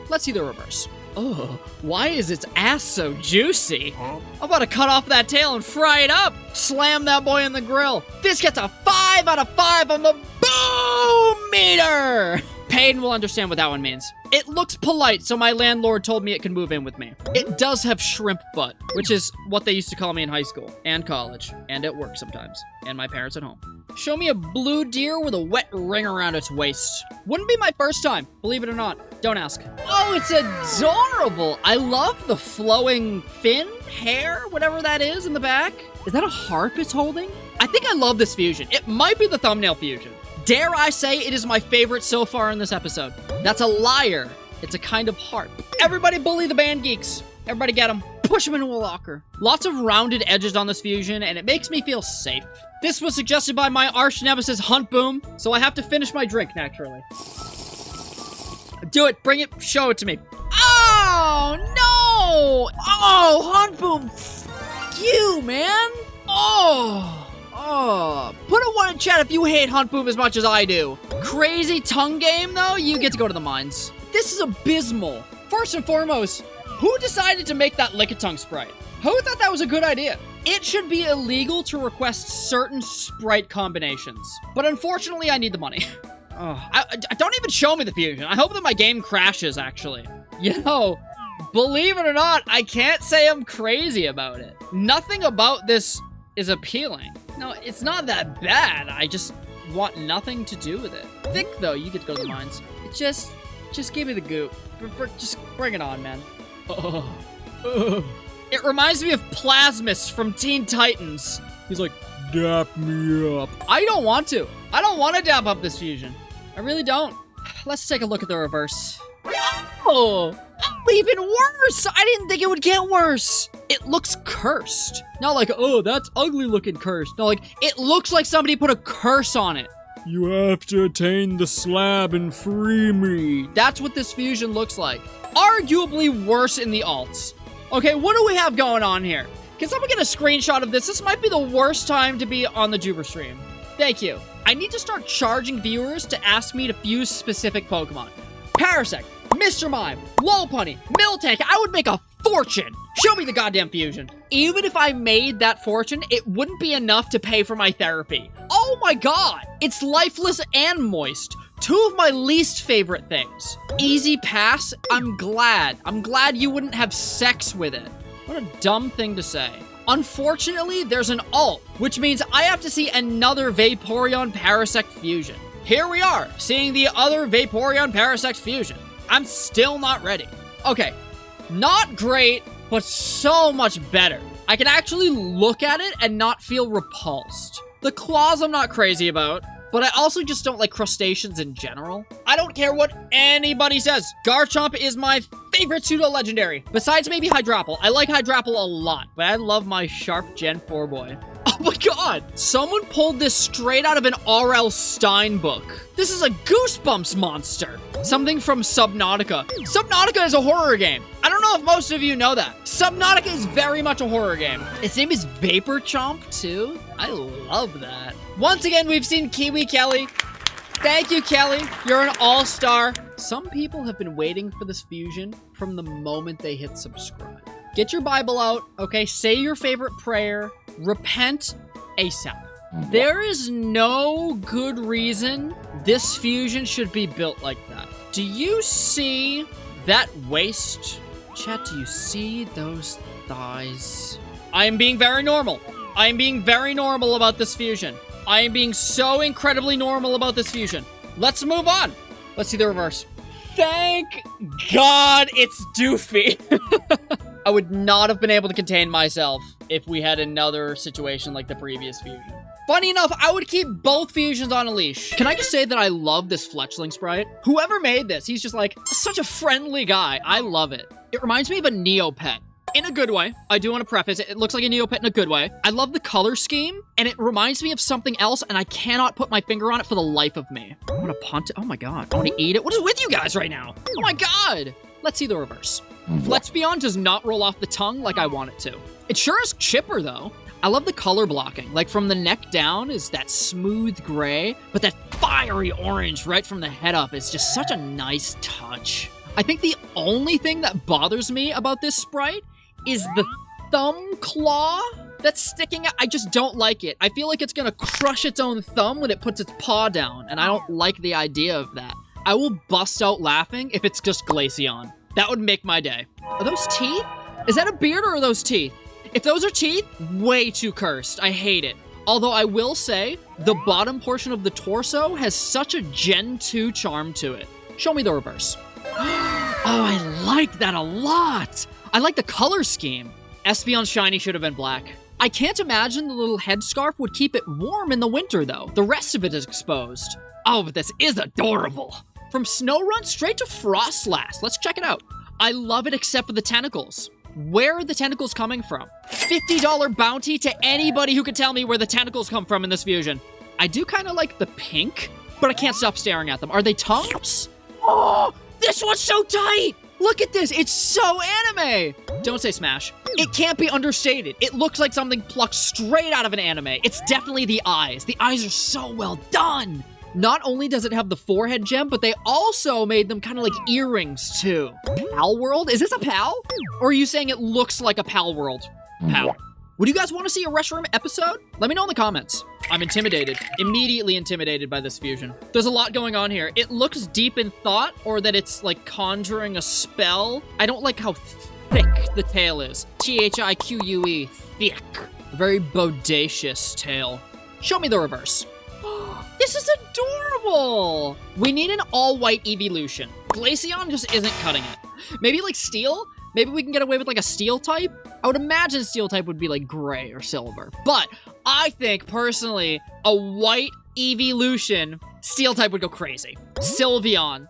Let's see the reverse. Oh, why is its ass so juicy? I'm about to cut off that tail and fry it up. Slam that boy in the grill. This gets a 5 out of 5 on the boom meter. Paden will understand what that one means. It looks polite, so my landlord told me it can move in with me. It does have shrimp butt, which is what they used to call me in high school and college and at work sometimes, and my parents at home. Show me a blue deer with a wet ring around its waist. Wouldn't be my first time, believe it or not. Don't ask. Oh, it's adorable. I love the flowing fin, hair, whatever that is in the back. Is that a harp it's holding? I think I love this fusion. It might be the thumbnail fusion. Dare I say it is my favorite so far in this episode. That's a liar. It's a kind of harp. Everybody bully the band geeks. Everybody get them. Push them into a locker. Lots of rounded edges on this fusion, and it makes me feel safe. This was suggested by my arch nemesis, Hunt Boom, so I have to finish my drink, naturally. Do it. Bring it. Show it to me. Oh, no. Oh, Hunt Boom. F you, man. Oh. Oh, put a 1 in chat if you hate Hunt Boom as much as I do. Crazy tongue game, though? You get to go to the mines. This is abysmal. First and foremost, who decided to make that Lickitung sprite? Who thought that was a good idea? It should be illegal to request certain sprite combinations. But unfortunately, I need the money. Oh, don't even show me the fusion. I hope that my game crashes, actually. You know, believe it or not, I can't say I'm crazy about it. Nothing about this is appealing. No, it's not that bad. I just want nothing to do with it. Thick, though, you get to go to the mines. Just give me the goop. Just bring it on, man. It reminds me of Plasmus from Teen Titans. He's like, dap me up. I don't want to. I don't want to dap up this fusion. I really don't. Let's take a look at the reverse. Oh, even worse. I didn't think it would get worse. It looks cursed. Not like, oh, that's ugly looking cursed. No, like, it looks like somebody put a curse on it. You have to attain the slab and free me. That's what this fusion looks like. Arguably worse in the alts. Okay, what do we have going on here? Can someone get a screenshot of this? This might be the worst time to be on the Joober stream. Thank you. I need to start charging viewers to ask me to fuse specific Pokemon. Parasect, Mr. Mime, Lopunny, Miltank, I would make a fortune. Show me the goddamn fusion. Even if I made that fortune, it wouldn't be enough to pay for my therapy. Oh my god, it's lifeless and moist. Two of my least favorite things. Easy pass, I'm glad. I'm glad you wouldn't have sex with it. What a dumb thing to say. Unfortunately, there's an alt, which means I have to see another Vaporeon Parasect fusion. Here we are, seeing the other Vaporeon Parasect fusion. I'm still not ready. Okay, not great, but so much better. I can actually look at it and not feel repulsed. The claws I'm not crazy about, but I also just don't like crustaceans in general. I don't care what anybody says. Garchomp is my favorite pseudo-legendary. Besides maybe Hydrapple. I like Hydrapple a lot, but I love my Sharp Gen 4 boy. Oh my god! Someone pulled this straight out of an R.L. Stein book. This is a Goosebumps monster. Something from Subnautica. Subnautica is a horror game. I don't know if most of you know that. Subnautica is very much a horror game. Its name is Vaporchomp, too. I love that. Once again, we've seen Kiwi Kelly. Thank you, Kelly. You're an all-star. Some people have been waiting for this fusion from the moment they hit subscribe. Get your Bible out, okay? Say your favorite prayer. Repent ASAP. There is no good reason this fusion should be built like that. Do you see that waist? Chat, do you see those thighs? I am being very normal. I am being very normal about this fusion. I am being so incredibly normal about this fusion. Let's move on. Let's see the reverse. Thank God it's Doofy. I would not have been able to contain myself if we had another situation like the previous fusion. Funny enough, I would keep both fusions on a leash. Can I just say that I love this Fletchling sprite? Whoever made this, he's just like such a friendly guy. I love it. It reminds me of a Neopet. In a good way. I do want to preface it. It looks like a Neopet in a good way. I love the color scheme, and it reminds me of something else, and I cannot put my finger on it for the life of me. I want to punt it. Oh my god. I want to eat it. What is with you guys right now? Oh my god. Let's see the reverse. Espeon does not roll off the tongue like I want it to. It sure is chipper, though. I love the color blocking. Like, from the neck down is that smooth gray, but that fiery orange right from the head up is just such a nice touch. I think the only thing that bothers me about this sprite is the thumb claw that's sticking out. I just don't like it. I feel like it's gonna crush its own thumb when it puts its paw down, and I don't like the idea of that. I will bust out laughing if it's just Glaceon. That would make my day. Are those teeth? Is that a beard or are those teeth? If those are teeth, way too cursed. I hate it. Although I will say, the bottom portion of the torso has such a Gen 2 charm to it. Show me the reverse. Oh, I like that a lot. I like the color scheme. Espeon's shiny should have been black. I can't imagine the little headscarf would keep it warm in the winter, though. The rest of it is exposed. Oh, but this is adorable. From Snow-Run straight to Frostlass. Let's check it out. I love it except for the tentacles. Where are the tentacles coming from? $50 bounty to anybody who can tell me where the tentacles come from in this fusion. I do kind of like the pink, but I can't stop staring at them. Are they tongues? Oh, this one's so tight. Look at this. It's so anime. Don't say smash. It can't be understated. It looks like something plucked straight out of an anime. It's definitely the eyes. The eyes are so well done. Not only does it have the forehead gem, but they also made them kind of like earrings too. Pal World? Is this a pal? Or are you saying it looks like a Pal World? Pal. Would you guys want to see a Restroom episode? Let me know in the comments. I'm intimidated. Immediately intimidated by this fusion. There's a lot going on here. It looks deep in thought, or that it's like conjuring a spell. I don't like how thick the tail is. Thique, thick. A very bodacious tail. Show me the reverse. This is adorable! We need an all-white Eeveelution. Glaceon just isn't cutting it. Maybe like Steel? Maybe we can get away with like a Steel type? I would imagine Steel type would be like gray or silver. But I think, personally, a white Eeveelution, Steel type would go crazy. Sylveon.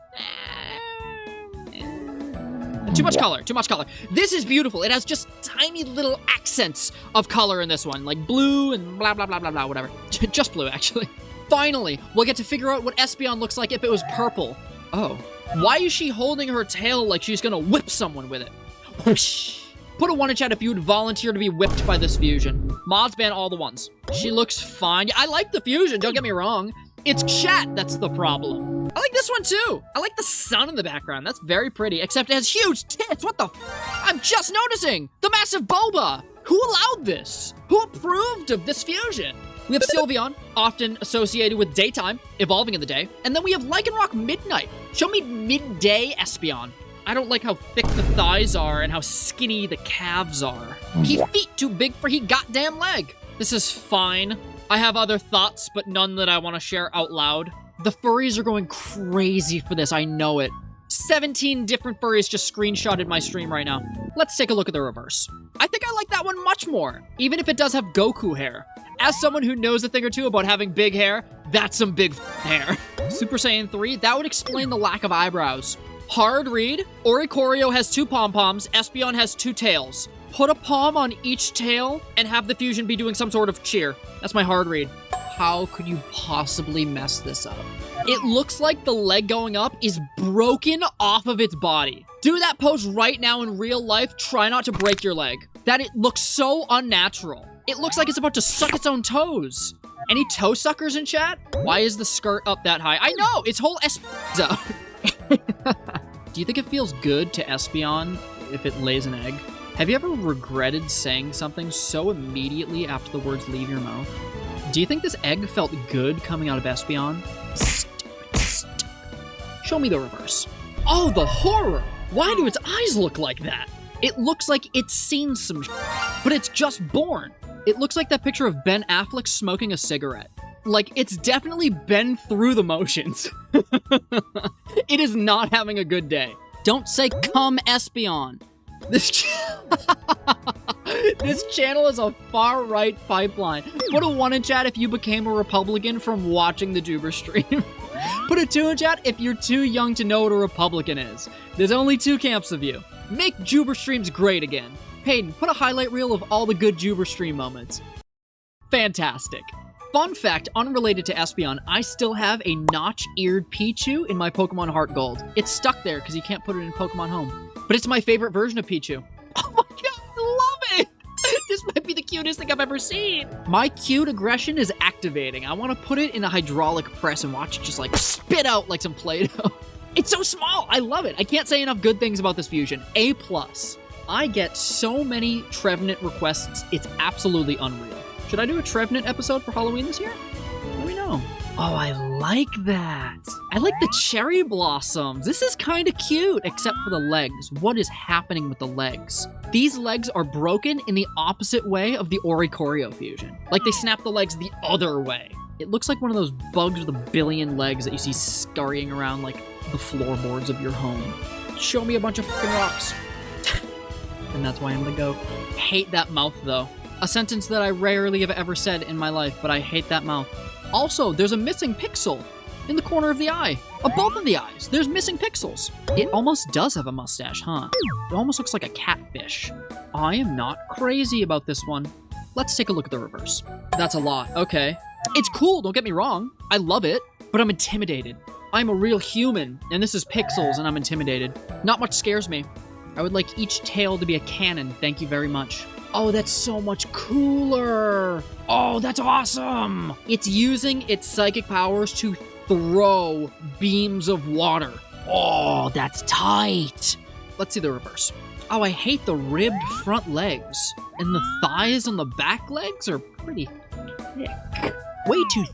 Too much color, too much color. This is beautiful. It has just tiny little accents of color in this one. Like blue and blah, blah, blah, blah, blah, whatever. Just blue, actually. Finally, we'll get to figure out what Espeon looks like if it was purple. Oh. Why is she holding her tail like she's gonna whip someone with it? Whoosh. Put a 1 in chat if you would volunteer to be whipped by this fusion. Mods ban all the ones. She looks fine. I like the fusion, don't get me wrong. It's chat that's the problem. I like this one too. I like the sun in the background. That's very pretty, except it has huge tits. What the I'm just noticing. The massive boba. Who allowed this? Who approved of this fusion? We have Sylveon, often associated with daytime, evolving in the day. And then we have Lycanroc Midnight. Show me midday Espeon. I don't like how thick the thighs are and how skinny the calves are. He feet too big for he goddamn leg. This is fine. I have other thoughts, but none that I want to share out loud. The furries are going crazy for this, I know it. 17 different furries just screenshotted my stream right now. Let's take a look at the reverse. I think I like that one much more, even if it does have Goku hair. As someone who knows a thing or two about having big hair, that's some big hair. Super Saiyan 3, that would explain the lack of eyebrows. Hard read, Oricorio has 2 pom-poms, Espeon has 2 tails. Put a palm on each tail and have the fusion be doing some sort of cheer. That's my hard read. How could you possibly mess this up? It looks like the leg going up is broken off of its body. Do that pose right now in real life. Try not to break your leg. That it looks so unnatural. It looks like it's about to suck its own toes. Any toe suckers in chat? Why is the skirt up that high? I know, its whole out. Do you think it feels good to Espeon if it lays an egg? Have you ever regretted saying something so immediately after the words leave your mouth? Do you think this egg felt good coming out of Espeon? Stupid. Show me the reverse. Oh, the horror! Why do its eyes look like that? It looks like it's seen some but it's just born. It looks like that picture of Ben Affleck smoking a cigarette. Like, it's definitely been through the motions. It is not having a good day. Don't say come Espeon. This channel is a far-right pipeline. Put a 1 in chat if you became a Republican from watching the Joober stream. Put a 2 in chat if you're too young to know what a Republican is. There's only 2 camps of you. Make Joober streams great again. Paden, put a highlight reel of all the good Joober stream moments. Fantastic. Fun fact, unrelated to Espeon, I still have a notch-eared Pichu in my Pokemon Heart Gold. It's stuck there because you can't put it in Pokemon Home. But it's my favorite version of Pichu. Oh my god, I love it! This might be the cutest thing I've ever seen. My cute aggression is activating. I want to put it in a hydraulic press and watch it just like spit out like some Play-Doh. It's so small. I love it. I can't say enough good things about this fusion. A+. I get so many Trevenant requests. It's absolutely unreal. Should I do a Trevenant episode for Halloween this year? Let me know. Oh, I like that. I like the cherry blossoms. This is kind of cute, except for the legs. What is happening with the legs? These legs are broken in the opposite way of the Oricorio fusion. Like they snap the legs the other way. It looks like one of those bugs with a billion legs that you see scurrying around like the floorboards of your home. Show me a bunch of fucking rocks. And that's why I'm gonna go. Hate that mouth though. A sentence that I rarely have ever said in my life, but I hate that mouth. Also, there's a missing pixel in the corner of the eye. Of both of the eyes, there's missing pixels. It almost does have a mustache, huh? It almost looks like a catfish. I am not crazy about this one. Let's take a look at the reverse. That's a lot, okay. It's cool, don't get me wrong. I love it, but I'm intimidated. I'm a real human, and this is pixels, and I'm intimidated. Not much scares me. I would like each tail to be a cannon, thank you very much. Oh, that's so much cooler. Oh, that's awesome. It's using its psychic powers to throw beams of water. Oh, that's tight. Let's see the reverse. Oh, I hate the ribbed front legs. And the thighs on the back legs are pretty thick. Way too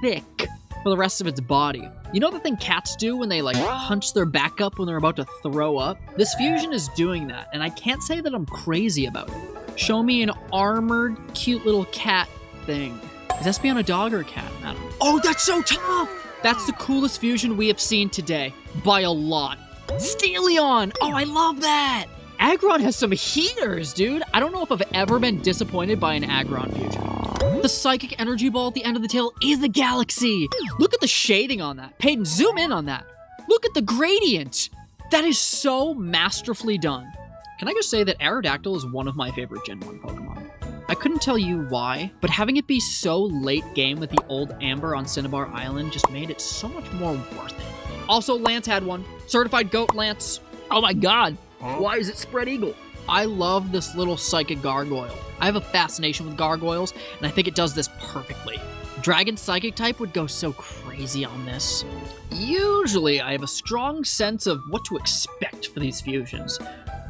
thick for the rest of its body. You know the thing cats do when they like hunch their back up when they're about to throw up? This fusion is doing that, and I can't say that I'm crazy about it. Show me an armored, cute little cat thing. Is Espeon a dog or a cat? I don't know. Oh, that's so tough! That's the coolest fusion we have seen today. By a lot. Steeleon! Oh, I love that! Aggron has some heaters, dude. I don't know if I've ever been disappointed by an Aggron fusion. The Psychic Energy Ball at the end of the tail is a galaxy. Look at the shading on that. Paden, zoom in on that. Look at the gradient. That is so masterfully done. Can I just say that Aerodactyl is one of my favorite Gen 1 Pokemon? I couldn't tell you why, but having it be so late game with the old Amber on Cinnabar Island just made it so much more worth it. Also, Lance had one. Certified Goat Lance. Oh my god. Why is it spread eagle? I love this little Psychic Gargoyle. I have a fascination with gargoyles, and I think it does this perfectly. Dragon Psychic type would go so crazy on this. Usually, I have a strong sense of what to expect for these fusions.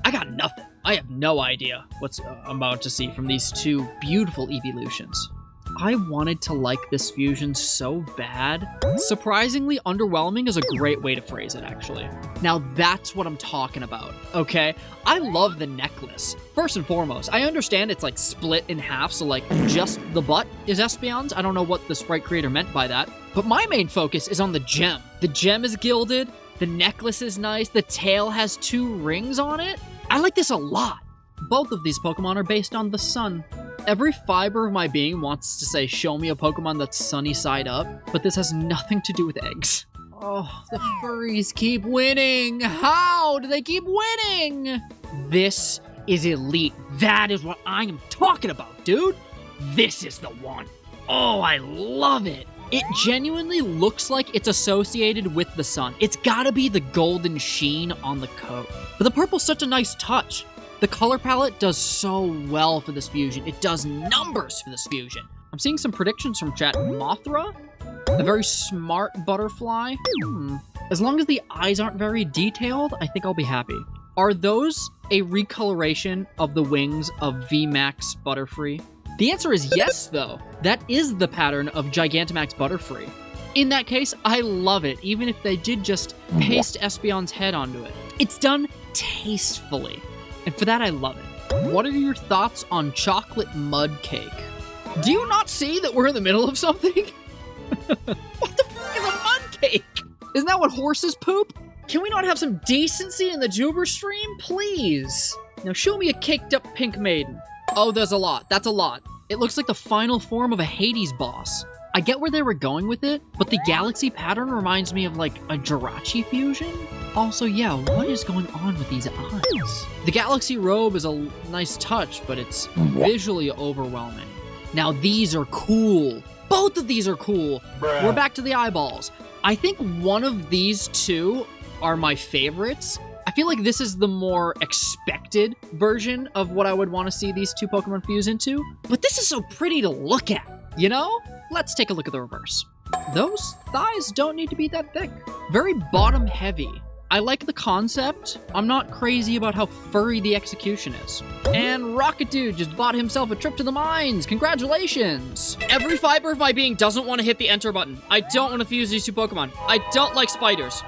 I got nothing. I have no idea what's I'm about to see from these two beautiful Eeveelutions. I wanted to like this fusion so bad. Surprisingly underwhelming is a great way to phrase it, actually. Now that's what I'm talking about, okay? I love the necklace. First and foremost, I understand it's like split in half, so like just the butt is Espeon's. I don't know what the sprite creator meant by that. But my main focus is on the gem. The gem is gilded, the necklace is nice, the tail has 2 rings on it. I like this a lot. Both of these Pokemon are based on the sun. Every fiber of my being wants to say, show me a Pokemon that's sunny side up, but this has nothing to do with eggs. Oh, the furries keep winning. How do they keep winning? This is elite. That is what I am talking about, dude. This is the one. Oh, I love it. It genuinely looks like it's associated with the sun. It's gotta be the golden sheen on the coat. But the purple's such a nice touch. The color palette does so well for this fusion. It does numbers for this fusion. I'm seeing some predictions from chat. Mothra? A very smart butterfly? As long as the eyes aren't very detailed, I think I'll be happy. Are those a recoloration of the wings of VMAX Butterfree? The answer is yes, though. That is the pattern of Gigantamax Butterfree. In that case, I love it, even if they did just paste Espeon's head onto it. It's done tastefully, and for that I love it. What are your thoughts on chocolate mud cake? Do you not see that we're in the middle of something? What the fuck is a mud cake? Isn't that what horses poop? Can we not have some decency in the Joober stream, please? Now show me a caked up pink maiden. Oh, there's a lot. That's a lot. It looks like the final form of a Hades boss. I get where they were going with it, but the galaxy pattern reminds me of like a Jirachi fusion. Also, yeah, what is going on with these eyes? The galaxy robe is a nice touch, but it's visually overwhelming. Now these are cool. Both of these are cool. Bruh. We're back to the eyeballs. I think one of these two are my favorites. I feel like this is the more expected version of what I would want to see these two Pokemon fuse into. But this is so pretty to look at, you know? Let's take a look at the reverse. Those thighs don't need to be that thick. Very bottom heavy. I like the concept. I'm not crazy about how furry the execution is. And Rocket Dude just bought himself a trip to the mines. Congratulations. Every fiber of my being doesn't want to hit the enter button. I don't want to fuse these two Pokemon. I don't like spiders.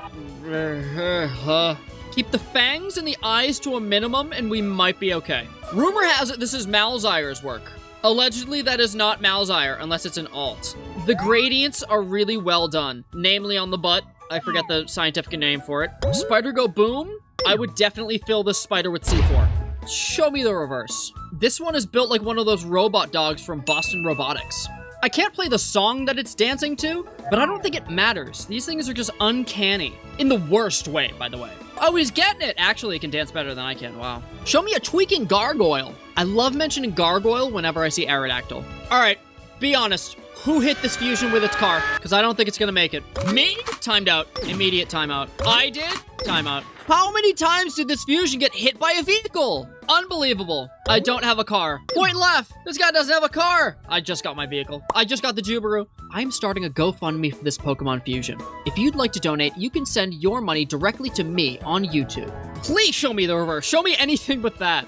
Keep the fangs and the eyes to a minimum and we might be okay. Rumor has it this is Malzire's work. Allegedly, that is not Malzire unless it's an alt. The gradients are really well done, namely on the butt. I forget the scientific name for it. Spider go boom? I would definitely fill this spider with C4. Show me the reverse. This one is built like one of those robot dogs from Boston Robotics. I can't play the song that it's dancing to, but I don't think it matters. These things are just uncanny. In the worst way, by the way. Oh, he's getting it! Actually, he can dance better than I can, wow. Show me a tweaking gargoyle. I love mentioning gargoyle whenever I see Aerodactyl. All right, be honest. Who hit this fusion with its car? Because I don't think it's gonna make it. Me? Timed out. Immediate timeout. I did? Timeout. How many times did this fusion get hit by a vehicle? Unbelievable. I don't have a car. Point left. This guy doesn't have a car. I just got my vehicle. I just got the Jooberoo. I'm starting a GoFundMe for this Pokemon fusion. If you'd like to donate, you can send your money directly to me on YouTube. Please show me the reverse. Show me anything but that.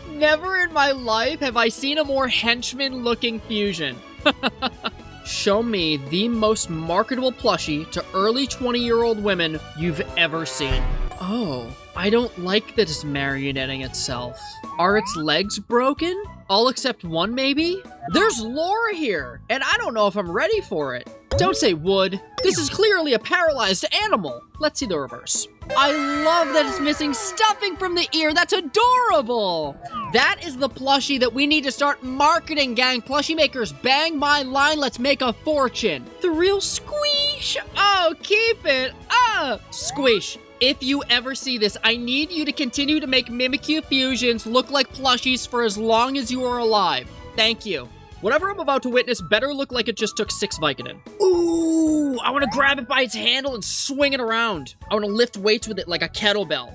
Never in my life have I seen a more henchman-looking fusion. Show me the most marketable plushie to early 20-year-old women you've ever seen. Oh, I don't like that it's marionetting itself. Are its legs broken? All except one, maybe? There's lore here, and I don't know if I'm ready for it. Don't say would. This is clearly a paralyzed animal. Let's see the reverse. I love that it's missing stuffing from the ear. That's adorable. That is the plushie that we need to start marketing, gang. Plushie makers, bang my line. Let's make a fortune. The real squish. Oh, keep it. Squish. If you ever see this, I need you to continue to make Mimikyu fusions look like plushies for as long as you are alive. Thank you. Whatever I'm about to witness better look like it just took 6 Vicodin. Ooh, I want to grab it by its handle and swing it around. I want to lift weights with it like a kettlebell.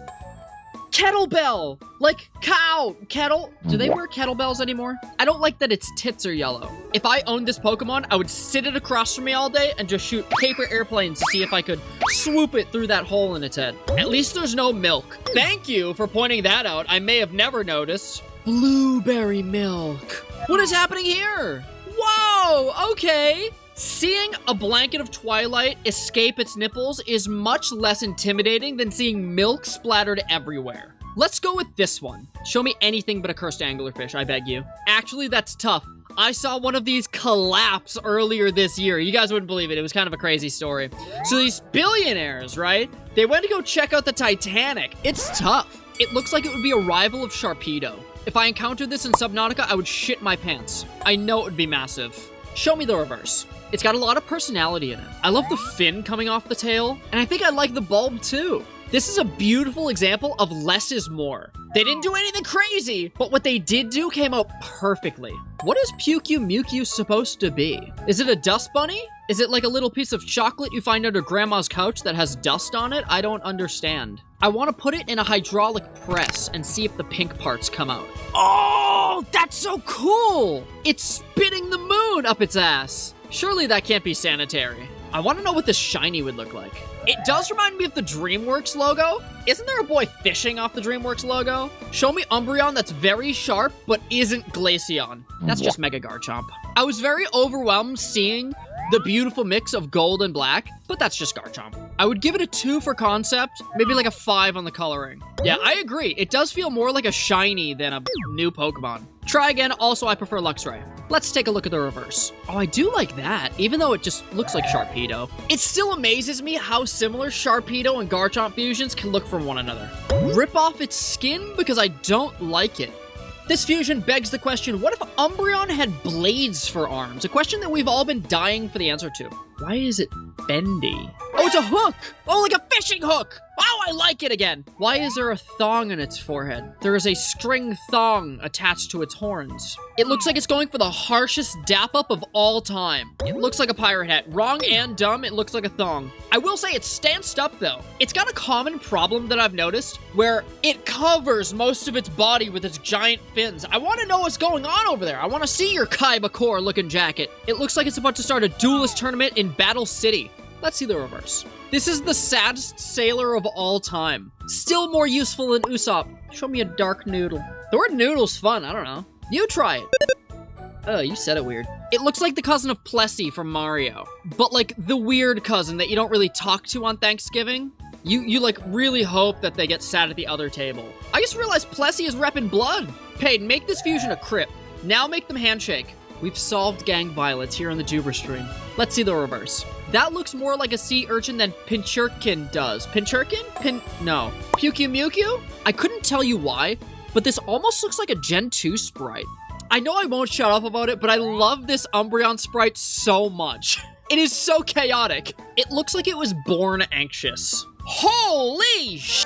Kettlebell! Like cow! Kettle? Do they wear kettlebells anymore? I don't like that its tits are yellow. If I owned this Pokemon, I would sit it across from me all day and just shoot paper airplanes to see if I could swoop it through that hole in its head. At least there's no milk. Thank you for pointing that out. I may have never noticed. Blueberry milk. What is happening here? Whoa, okay. Seeing a blanket of Twilight escape its nipples is much less intimidating than seeing milk splattered everywhere. Let's go with this one. Show me anything but a cursed anglerfish, I beg you. Actually, that's tough. I saw one of these collapse earlier this year. You guys wouldn't believe it. It was kind of a crazy story. So these billionaires, right? They went to go check out the Titanic. It's tough. It looks like it would be a rival of Sharpedo. If I encountered this in Subnautica, I would shit my pants. I know it would be massive. Show me the reverse. It's got a lot of personality in it. I love the fin coming off the tail, and I think I like the bulb too. This is a beautiful example of less is more. They didn't do anything crazy, but what they did do came out perfectly. What is Mewtwo supposed to be? Is it a dust bunny? Is it like a little piece of chocolate you find under grandma's couch that has dust on it? I don't understand. I want to put it in a hydraulic press and see if the pink parts come out. Oh, that's so cool! It's spitting the moon up its ass. Surely that can't be sanitary. I want to know what this shiny would look like. It does remind me of the DreamWorks logo. Isn't there a boy fishing off the DreamWorks logo? Show me Umbreon that's very sharp, but isn't Glaceon. That's just Mega Garchomp. I was very overwhelmed seeing the beautiful mix of gold and black, but that's just Garchomp. I would give it a 2 for concept, maybe like a 5 on the coloring. Yeah, I agree. It does feel more like a shiny than a new Pokemon. Try again. Also, I prefer Luxray. Let's take a look at the reverse. Oh, I do like that, even though it just looks like Sharpedo. It still amazes me how similar Sharpedo and Garchomp fusions can look from one another. Rip off its skin because I don't like it. This fusion begs the question, what if Umbreon had blades for arms? A question that we've all been dying for the answer to. Why is it bendy? Oh, it's a hook! Oh, like a fishing hook! Oh, I like it again! Why is there a thong on its forehead? There is a string thong attached to its horns. It looks like it's going for the harshest dap-up of all time. It looks like a pirate hat. Wrong and dumb, it looks like a thong. I will say it's stanced up, though. It's got a common problem that I've noticed, where it covers most of its body with its giant fins. I want to know what's going on over there. I want to see your Kaiba looking jacket. It looks like it's about to start a duelist tournament in Battle City. Let's see the reverse. This is the saddest sailor of all time. Still more useful than Usopp. Show me a dark noodle. The word noodle's fun, I don't know. You try it. Oh, you said it weird. It looks like the cousin of Plessy from Mario, but like the weird cousin that you don't really talk to on Thanksgiving. You like really hope that they get sat at the other table. I just realized Plessy is repping blood. Paden, make this fusion a crip. Now make them handshake. We've solved gang violence here on the Joober stream. Let's see the reverse. That looks more like a sea urchin than Pinchurkin does. Pinchurkin? No. Pukyumuku? I couldn't tell you why, but this almost looks like a Gen 2 sprite. I know I won't shut up about it, but I love this Umbreon sprite so much. It is so chaotic. It looks like it was born anxious. Holy sh!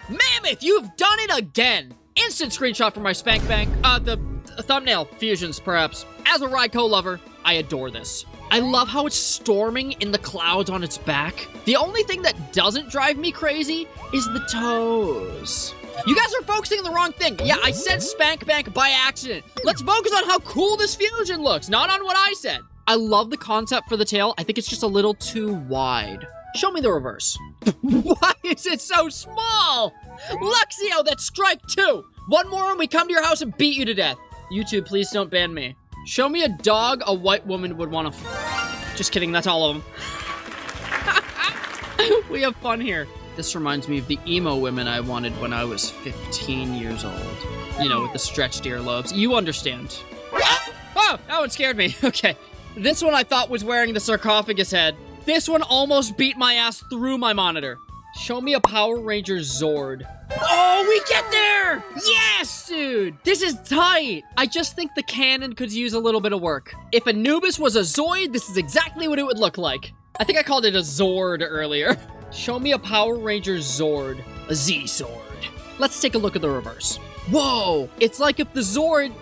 Mammoth, you've done it again! Instant screenshot from my spank bank. The thumbnail fusions, perhaps. As a Raikou lover, I adore this. I love how it's storming in the clouds on its back. The only thing that doesn't drive me crazy is the toes. You guys are focusing on the wrong thing. Yeah, I said spank bank by accident. Let's focus on how cool this fusion looks, not on what I said. I love the concept for the tail. I think it's just a little too wide. Show me the reverse. Why is it so small? Luxio, that's strike 2. One more and we come to your house and beat you to death. YouTube, please don't ban me. Show me a dog a white woman would want to Just kidding, that's all of them. We have fun here. This reminds me of the emo women I wanted when I was 15 years old. You know, with the stretched earlobes. You understand. Oh, that one scared me. Okay. This one I thought was wearing the sarcophagus head. This one almost beat my ass through my monitor. Show me a Power Ranger Zord. Oh, we get there! Yes, dude! This is tight! I just think the canon could use a little bit of work. If Anubis was a Zoid, this is exactly what it would look like. I think I called it a Zord earlier. Show me a Power Ranger Zord. A Z-Sword. Let's take a look at the reverse. Whoa! It's like if the Zord...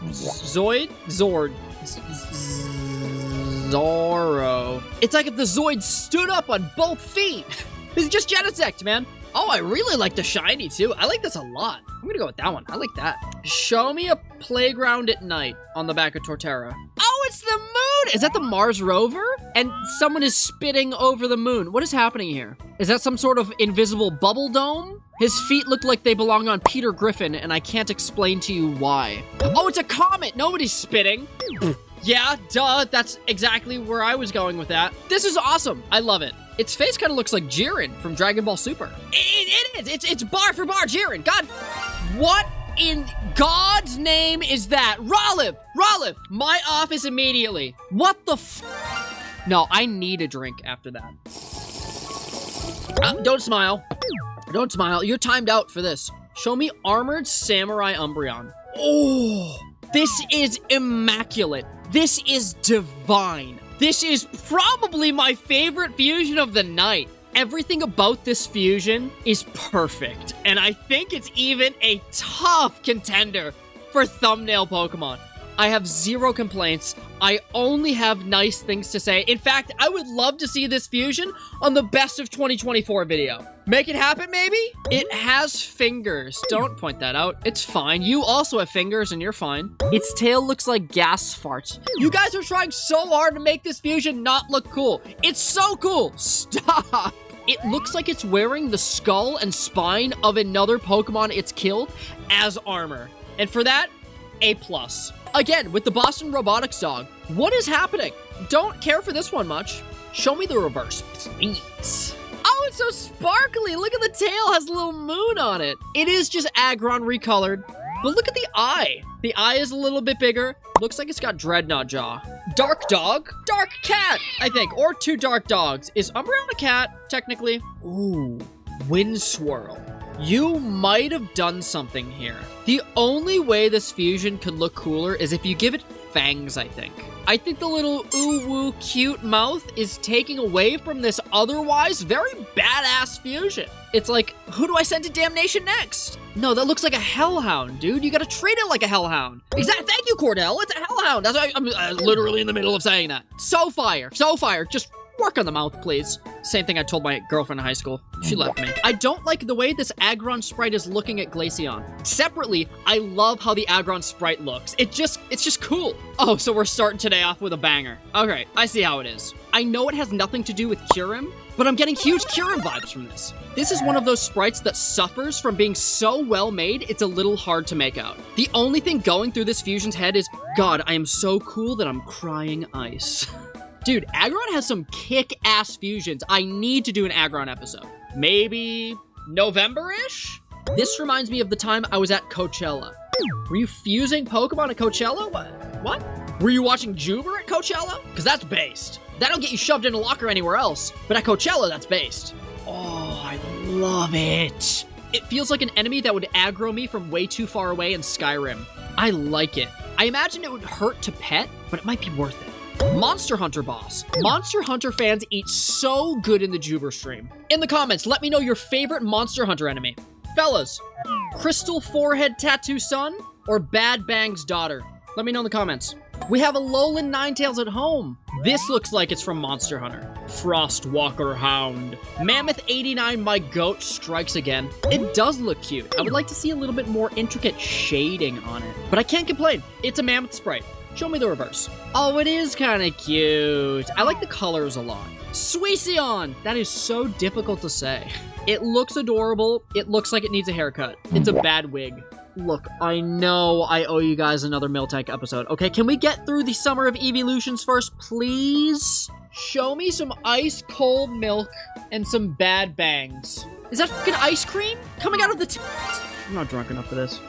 Zorro. It's like if the Zoid stood up on both feet. This is just Genesect, man. Oh, I really like the shiny, too. I like this a lot. I'm gonna go with that one. I like that. Show me a playground at night on the back of Torterra. Oh, it's the moon! Is that the Mars rover? And someone is spitting over the moon. What is happening here? Is that some sort of invisible bubble dome? His feet look like they belong on Peter Griffin, and I can't explain to you why. Oh, it's a comet! Nobody's spitting. Yeah, duh. That's exactly where I was going with that. This is awesome. I love it. Its face kind of looks like Jiren from Dragon Ball Super. It is. It's bar for bar Jiren. God, what in God's name is that? Rolliv, my office immediately. What the f? No, I need a drink after that. Don't smile. Don't smile. You're timed out for this. Show me Armored Samurai Umbreon. Oh, this is immaculate. This is divine. This is probably my favorite fusion of the night. Everything about this fusion is perfect, and I think it's even a tough contender for thumbnail Pokemon. I have zero complaints. I only have nice things to say. In fact, I would love to see this fusion on the best of 2024 video. Make it happen, maybe? It has fingers. Don't point that out. It's fine. You also have fingers, and you're fine. Its tail looks like gas farts. You guys are trying so hard to make this fusion not look cool. It's so cool. Stop. It looks like it's wearing the skull and spine of another Pokemon it's killed as armor. And for that, A+. Again, with the Boston Robotics dog. What is happening? Don't care for this one much. Show me the reverse, please. Oh, it's so sparkly. Look at the tail, has a little moon on it. It is just Aggron recolored. But look at the eye. The eye is a little bit bigger. Looks like it's got Dreadnought jaw. Dark dog? Dark cat, I think. Or two dark dogs. Is Umbreon a cat, technically? Ooh, Windswirl. You might have done something here. The only way this fusion could look cooler is if you give it fangs, I think. I think the little ooh-woo cute mouth is taking away from this otherwise very badass fusion. It's like, who do I send to damnation next? No, that looks like a hellhound, dude. You gotta treat it like a hellhound. Exactly. Thank you, Cordell. It's a hellhound. That's why I'm literally in the middle of saying that. So fire. So fire. Just work on the mouth, please. Same thing I told my girlfriend in high school. She left me. I don't like the way this Aggron sprite is looking at Glaceon. Separately, I love how the Aggron sprite looks. It's just cool. Oh, so we're starting today off with a banger. Okay, I see how it is. I know it has nothing to do with Kyurem, but I'm getting huge Kyurem vibes from this. This is one of those sprites that suffers from being so well made, it's a little hard to make out. The only thing going through this fusion's head is, God, I am so cool that I'm crying ice. Dude, Aggron has some kick-ass fusions. I need to do an Aggron episode. Maybe November-ish? This reminds me of the time I was at Coachella. Were you fusing Pokemon at Coachella? What? Were you watching Joober at Coachella? Because that's based. That'll get you shoved in a locker anywhere else. But at Coachella, that's based. Oh, I love it. It feels like an enemy that would aggro me from way too far away in Skyrim. I like it. I imagine it would hurt to pet, but it might be worth it. Monster Hunter boss. Monster Hunter fans eat so good in the Joober stream. In the comments, let me know your favorite Monster Hunter enemy. Fellas, Crystal Forehead Tattoo Son or Bad Bang's daughter? Let me know in the comments. We have a Alolan Ninetales at home. This looks like it's from Monster Hunter. Frostwalker Hound. Mammoth 89 My Goat strikes again. It does look cute. I would like to see a little bit more intricate shading on it. But I can't complain. It's a Mammoth sprite. Show me the reverse. Oh, it is kind of cute. I like the colors a lot. Suicune! That is so difficult to say. It looks adorable. It looks like it needs a haircut. It's a bad wig. Look, I know I owe you guys another Miltank episode. Okay, can we get through the summer of Eeveelutions first, please? Show me some ice cold milk and some bad bangs. Is that fucking ice cream coming out of the I'm not drunk enough for this.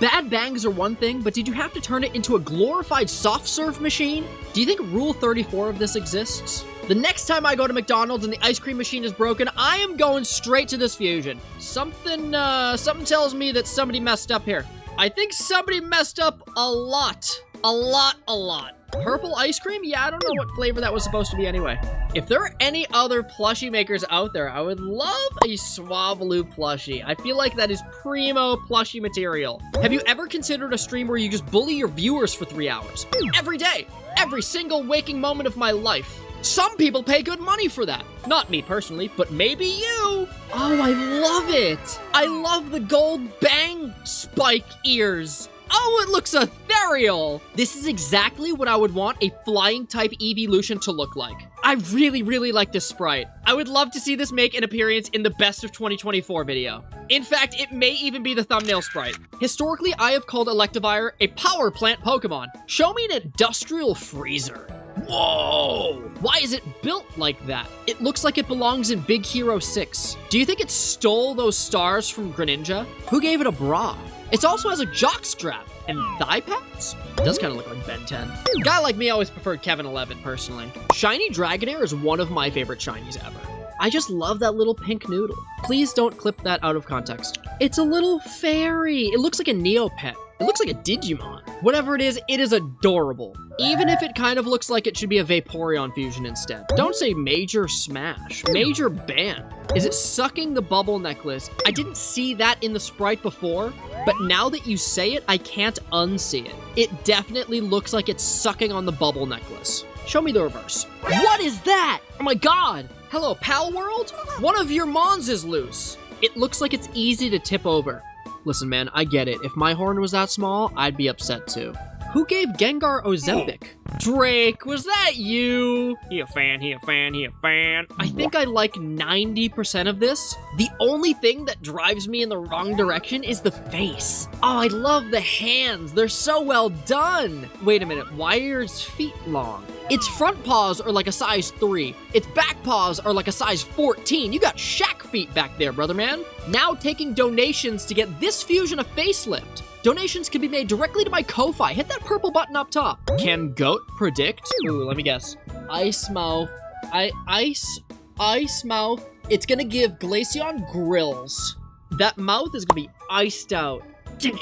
Bad bangs are one thing, but did you have to turn it into a glorified soft serve machine? Do you think Rule 34 of this exists? The next time I go to McDonald's and the ice cream machine is broken, I am going straight to this fusion. Something tells me that somebody messed up here. I think somebody messed up a lot. A lot. Purple ice cream? Yeah, I don't know what flavor that was supposed to be anyway. If there are any other plushie makers out there, I would love a Swablu plushie. I feel like that is primo plushie material. Have you ever considered a stream where you just bully your viewers for 3 hours? Every day. Every single waking moment of my life. Some people pay good money for that. Not me personally, but maybe you. Oh, I love it. I love the gold bang spike ears. Oh, it looks ethereal! This is exactly what I would want a flying type Eeveelution to look like. I really, really like this sprite. I would love to see this make an appearance in the Best of 2024 video. In fact, it may even be the thumbnail sprite. Historically, I have called Electivire a power plant Pokemon. Show me an industrial freezer. Whoa! Why is it built like that? It looks like it belongs in Big Hero 6. Do you think it stole those stars from Greninja? Who gave it a bra? It also has a jock strap and thigh pads. It does kind of look like Ben 10. A guy like me always preferred Kevin 11, personally. Shiny Dragonair is one of my favorite shinies ever. I just love that little pink noodle. Please don't clip that out of context. It's a little fairy. It looks like a Neopet. It looks like a Digimon. Whatever it is adorable. Even if it kind of looks like it should be a Vaporeon fusion instead. Don't say Major Smash. Major Ban. Is it sucking the bubble necklace? I didn't see that in the sprite before, but now that you say it, I can't unsee it. It definitely looks like it's sucking on the bubble necklace. Show me the reverse. What is that? Oh my god. Hello, Pal World? One of your Mons is loose. It looks like it's easy to tip over. Listen, man, I get it. If my horn was that small, I'd be upset too. Who gave Gengar Ozempic? Drake, was that you? He a fan. I think I like 90% of this. The only thing that drives me in the wrong direction is the face. Oh, I love the hands. They're so well done. Wait a minute, why are its feet long? Its front paws are like a size 3. Its back paws are like a size 14. You got Shaq feet back there, brother man. Now taking donations to get this fusion a facelift. Donations can be made directly to my Ko-Fi. Hit that purple button up top. Can Goat predict? Ooh, let me guess. Ice Mouth. Ice Mouth. It's gonna give Glaceon grills. That mouth is gonna be iced out. Damn.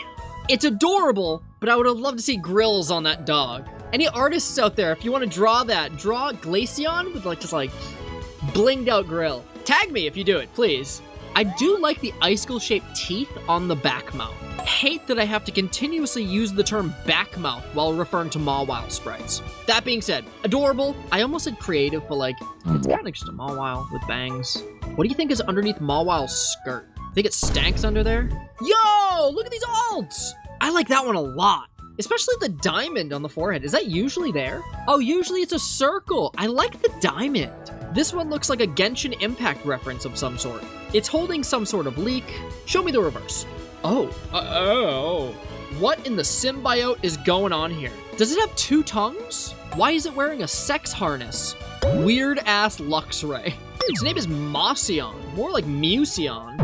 It's adorable, but I would have loved to see grills on that dog. Any artists out there, if you want to draw that, draw Glaceon with like just like blinged out grill. Tag me if you do it, please. I do like the icicle-shaped teeth on the back mouth. Hate that I have to continuously use the term back mouth while referring to Mawile sprites. That being said, adorable. I almost said creative, but like, it's kind of just a Mawile with bangs. What do you think is underneath Mawile's skirt? Think it stanks under there? Yo, look at these alts! I like that one a lot. Especially the diamond on the forehead. Is that usually there? Oh, usually it's a circle. I like the diamond. This one looks like a Genshin Impact reference of some sort. It's holding some sort of leek. Show me the reverse. Oh. What in the symbiote is going on here? Does it have 2 tongues? Why is it wearing a sex harness? Weird ass Luxray. Its name is Mousseon, more like Museon.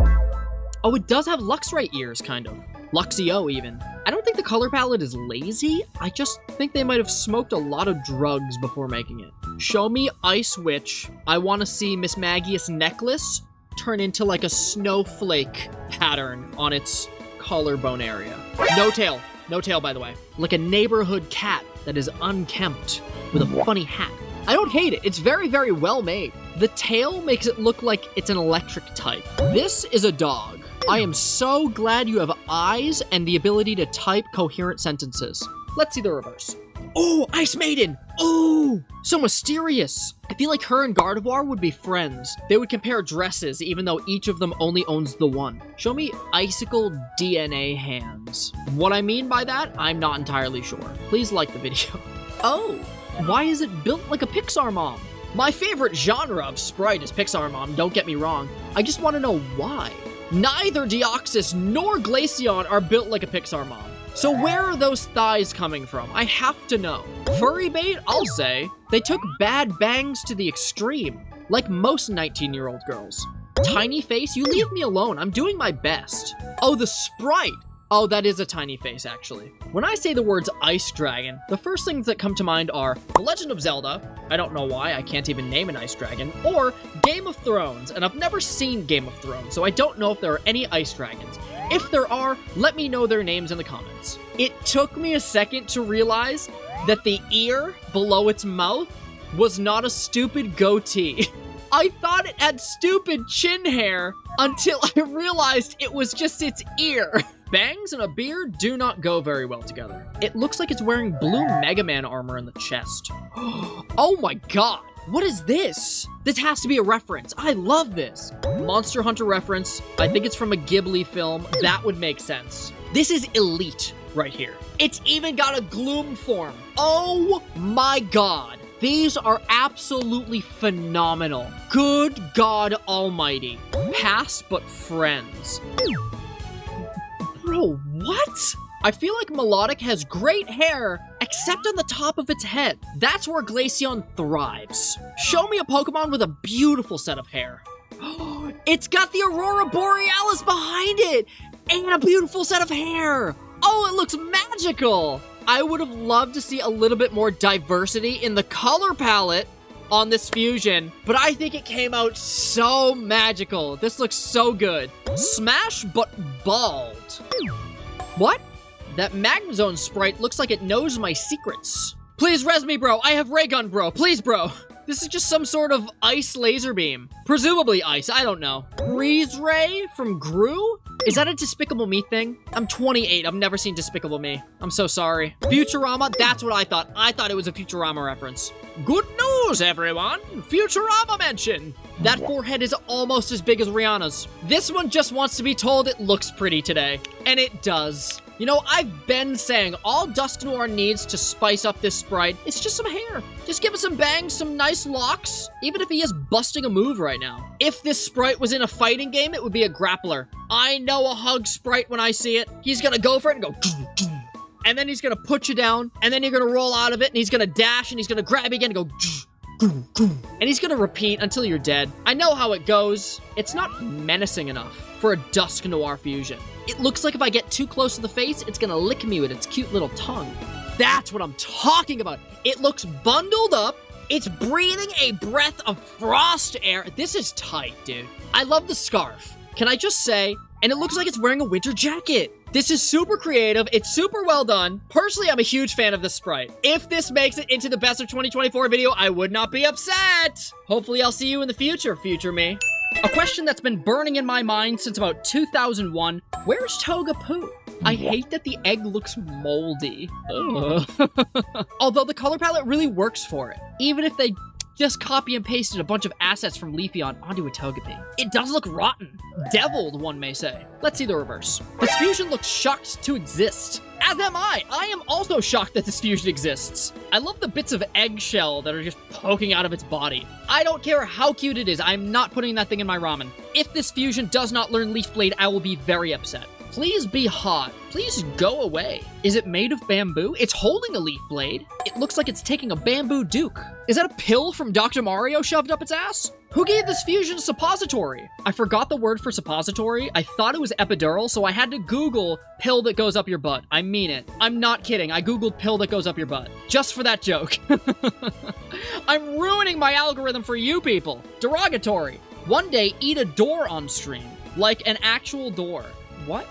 Oh, it does have Luxray ears, kind of. Luxio, even. I don't think the color palette is lazy. I just think they might have smoked a lot of drugs before making it. Show me Ice Witch. I want to see Miss Magius necklace turn into like a snowflake pattern on its collarbone area. No tail. No tail, by the way. Like a neighborhood cat that is unkempt with a funny hat. I don't hate it. It's very, very well made. The tail makes it look like it's an electric type. This is a dog. I am so glad you have eyes and the ability to type coherent sentences. Let's see the reverse. Oh, Ice Maiden! Oh, so mysterious. I feel like her and Gardevoir would be friends. They would compare dresses even though each of them only owns the one. Show me icicle DNA hands. What I mean by that, I'm not entirely sure. Please like the video. Oh, why is it built like a Pixar mom? My favorite genre of sprite is Pixar mom, don't get me wrong. I just want to know why. Neither Deoxys nor Glaceon are built like a Pixar mom. So where are those thighs coming from? I have to know. Furry bait, I'll say. They took bad bangs to the extreme, like most 19-year-old girls. Tiny face, you leave me alone. I'm doing my best. Oh, the sprite. Oh, that is a tiny face, actually. When I say the words Ice Dragon, the first things that come to mind are The Legend of Zelda. I don't know why, I can't even name an Ice Dragon. Or Game of Thrones, and I've never seen Game of Thrones, so I don't know if there are any Ice Dragons. If there are, let me know their names in the comments. It took me a second to realize that the ear below its mouth was not a stupid goatee. I thought it had stupid chin hair until I realized it was just its ear. Bangs and a beard do not go very well together. It looks like it's wearing blue Mega Man armor in the chest. Oh my god, what is this? This has to be a reference. I love this. Monster Hunter reference. I think it's from a Ghibli film. That would make sense. This is elite right here. It's even got a gloom form. Oh my god. These are absolutely phenomenal. Good God Almighty. Pass but friends. Bro, what? I feel like Melodic has great hair, except on the top of its head. That's where Glaceon thrives. Show me a Pokemon with a beautiful set of hair. It's got the Aurora Borealis behind it, and a beautiful set of hair. Oh, it looks magical. I would have loved to see a little bit more diversity in the color palette on this fusion, but I think it came out so magical. This looks so good. Smash but bald. What? That Magnezone sprite looks like it knows my secrets. Please res me, bro. I have ray gun, bro. Please, bro. This is just some sort of ice laser beam. Presumably ice, I don't know. Breeze Ray from Gru? Is that a Despicable Me thing? I'm 28, I've never seen Despicable Me. I'm so sorry. Futurama, that's what I thought. I thought it was a Futurama reference. Good news, everyone! Futurama mention! That forehead is almost as big as Rihanna's. This one just wants to be told it looks pretty today. And it does. You know, I've been saying all Dusknoir needs to spice up this sprite, it's just some hair. Just give it some bangs, some nice locks, even if he is busting a move right now. If this sprite was in a fighting game, it would be a grappler. I know a hug sprite when I see it. He's gonna go for it and go, and then he's gonna put you down, and then you're gonna roll out of it, and he's gonna dash, and he's gonna grab you again and go, and he's gonna repeat until you're dead. I know how it goes. It's not menacing enough for a Dusknoir fusion. It looks like if I get too close to the face, it's gonna lick me with its cute little tongue. That's what I'm talking about. It looks bundled up. It's breathing a breath of frost air. This is tight, dude. I love the scarf. Can I just say, And it looks like it's wearing a winter jacket. This is super creative. It's super well done. Personally, I'm a huge fan of this sprite. If this makes it into the best of 2024 video, I would not be upset. Hopefully, I'll see you in the future, future me. A question that's been burning in my mind since about 2001. Where's Togepi? I hate that the egg looks moldy. Although the color palette really works for it. Even if they just copy and pasted a bunch of assets from Leafeon onto a Togepi. It does look rotten. Deviled, one may say. Let's see the reverse. This fusion looks shocked to exist. As am I. I am also shocked that this fusion exists. I love the bits of eggshell that are just poking out of its body. I don't care how cute it is. I'm not putting that thing in my ramen. If this fusion does not learn Leaf Blade, I will be very upset. Please be hot. Please go away. Is it made of bamboo? It's holding a leaf blade. It looks like it's taking a bamboo duke. Is that a pill from Dr. Mario shoved up its ass? Who gave this fusion a suppository? I forgot the word for suppository. I thought it was epidural, so I had to Google pill that goes up your butt. I mean it. I'm not kidding. I Googled pill that goes up your butt. Just for that joke. I'm ruining my algorithm for you people. Derogatory. One day, eat a door on stream. Like an actual door. What?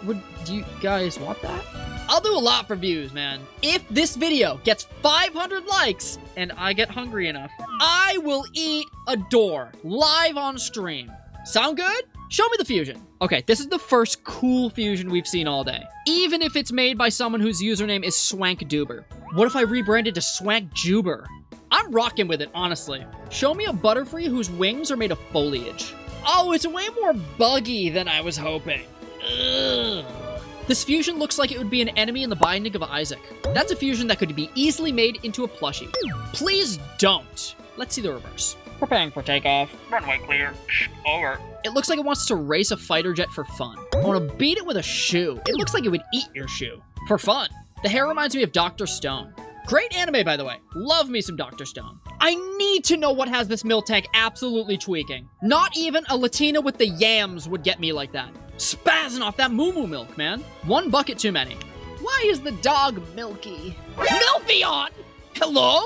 Do you guys want that? I'll do a lot for views, man. If this video gets 500 likes and I get hungry enough, I will eat a door live on stream. Sound good? Show me the fusion. Okay, this is the first cool fusion we've seen all day. Even if it's made by someone whose username is Joober. What if I rebranded to Joober? I'm rocking with it, honestly. Show me a Butterfree whose wings are made of foliage. Oh, it's way more buggy than I was hoping. Ugh. This fusion looks like it would be an enemy in the Binding of Isaac. That's a fusion that could be easily made into a plushie. Please don't. Let's see the reverse. Preparing for takeoff. Runway clear. Over. It looks like it wants to race a fighter jet for fun. I want to beat it with a shoe. It looks like it would eat your shoe. For fun. The hair reminds me of Dr. Stone. Great anime, by the way. Love me some Dr. Stone. I need to know what has this milk tank absolutely tweaking. Not even a Latina with the yams would get me like that. Spazzing off that moo-moo milk, man. One bucket too many. Why is the dog milky? Milpheon! Hello?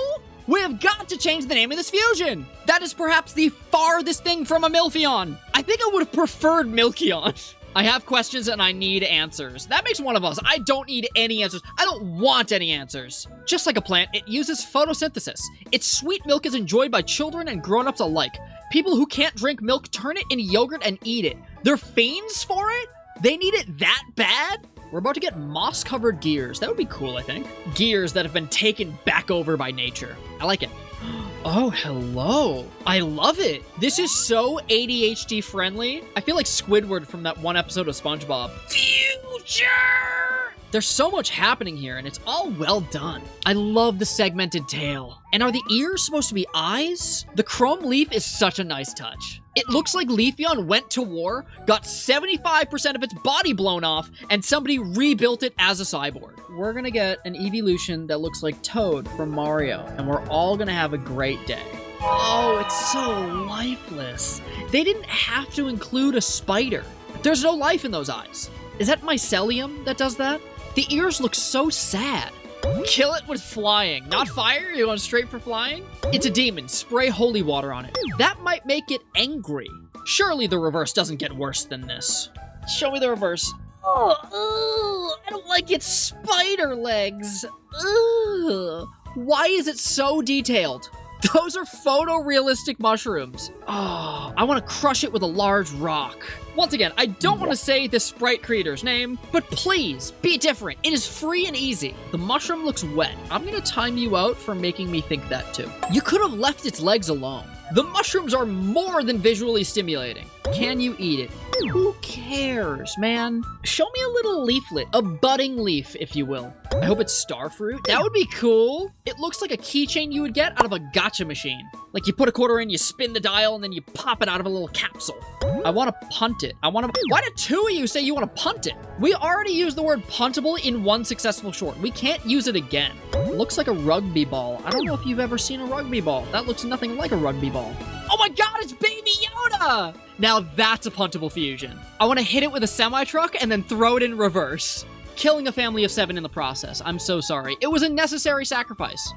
We have got to change the name of this fusion. That is perhaps the farthest thing from a Milpheon. I think I would have preferred Milkeon. I have questions and I need answers. That makes one of us. I don't need any answers. I don't want any answers. Just like a plant, it uses photosynthesis. Its sweet milk is enjoyed by children and grown-ups alike. People who can't drink milk turn it into yogurt and eat it. They're fiends for it? They need it that bad? We're about to get moss-covered gears. That would be cool, I think. Gears that have been taken back over by nature. I like it. Oh, hello. I love it. This is so ADHD friendly. I feel like Squidward from that one episode of SpongeBob. Future! There's so much happening here, and it's all well done. I love the segmented tail. And are the ears supposed to be eyes? The chrome leaf is such a nice touch. It looks like Leafeon went to war, got 75% of its body blown off, and somebody rebuilt it as a cyborg. We're gonna get an Eeveelution that looks like Toad from Mario, and we're all gonna have a great day. Oh, it's so lifeless. They didn't have to include a spider. There's no life in those eyes. Is that mycelium that does that? The ears look so sad. Kill it with flying. Not fire? You're going straight for flying? It's a demon. Spray holy water on it. That might make it angry. Surely the reverse doesn't get worse than this. Show me the reverse. Oh, I don't like its spider legs. Ugh. Why is it so detailed? Those are photorealistic mushrooms. Oh, I want to crush it with a large rock. Once again, I don't want to say this sprite creator's name, but please, be different. It is free and easy. The mushroom looks wet. I'm going to time you out for making me think that too. You could have left its legs alone. The mushrooms are more than visually stimulating. Can you eat it? Who cares, man? Show me a little leaflet, a budding leaf, if you will. I hope it's starfruit. That would be cool. It looks like a keychain you would get out of a gacha machine. Like you put a quarter in, you spin the dial, and then you pop it out of a little capsule. I want to punt it. Why did two of you say you want to punt it? We already used the word puntable in one successful short. We can't use it again. It looks like a rugby ball. I don't know if you've ever seen a rugby ball. That looks nothing like a rugby ball. Oh my god, it's Baby Yoda! Now that's a puntable fusion. I want to hit it with a semi-truck and then throw it in reverse. Killing a family of 7 in the process. I'm so sorry. It was a necessary sacrifice.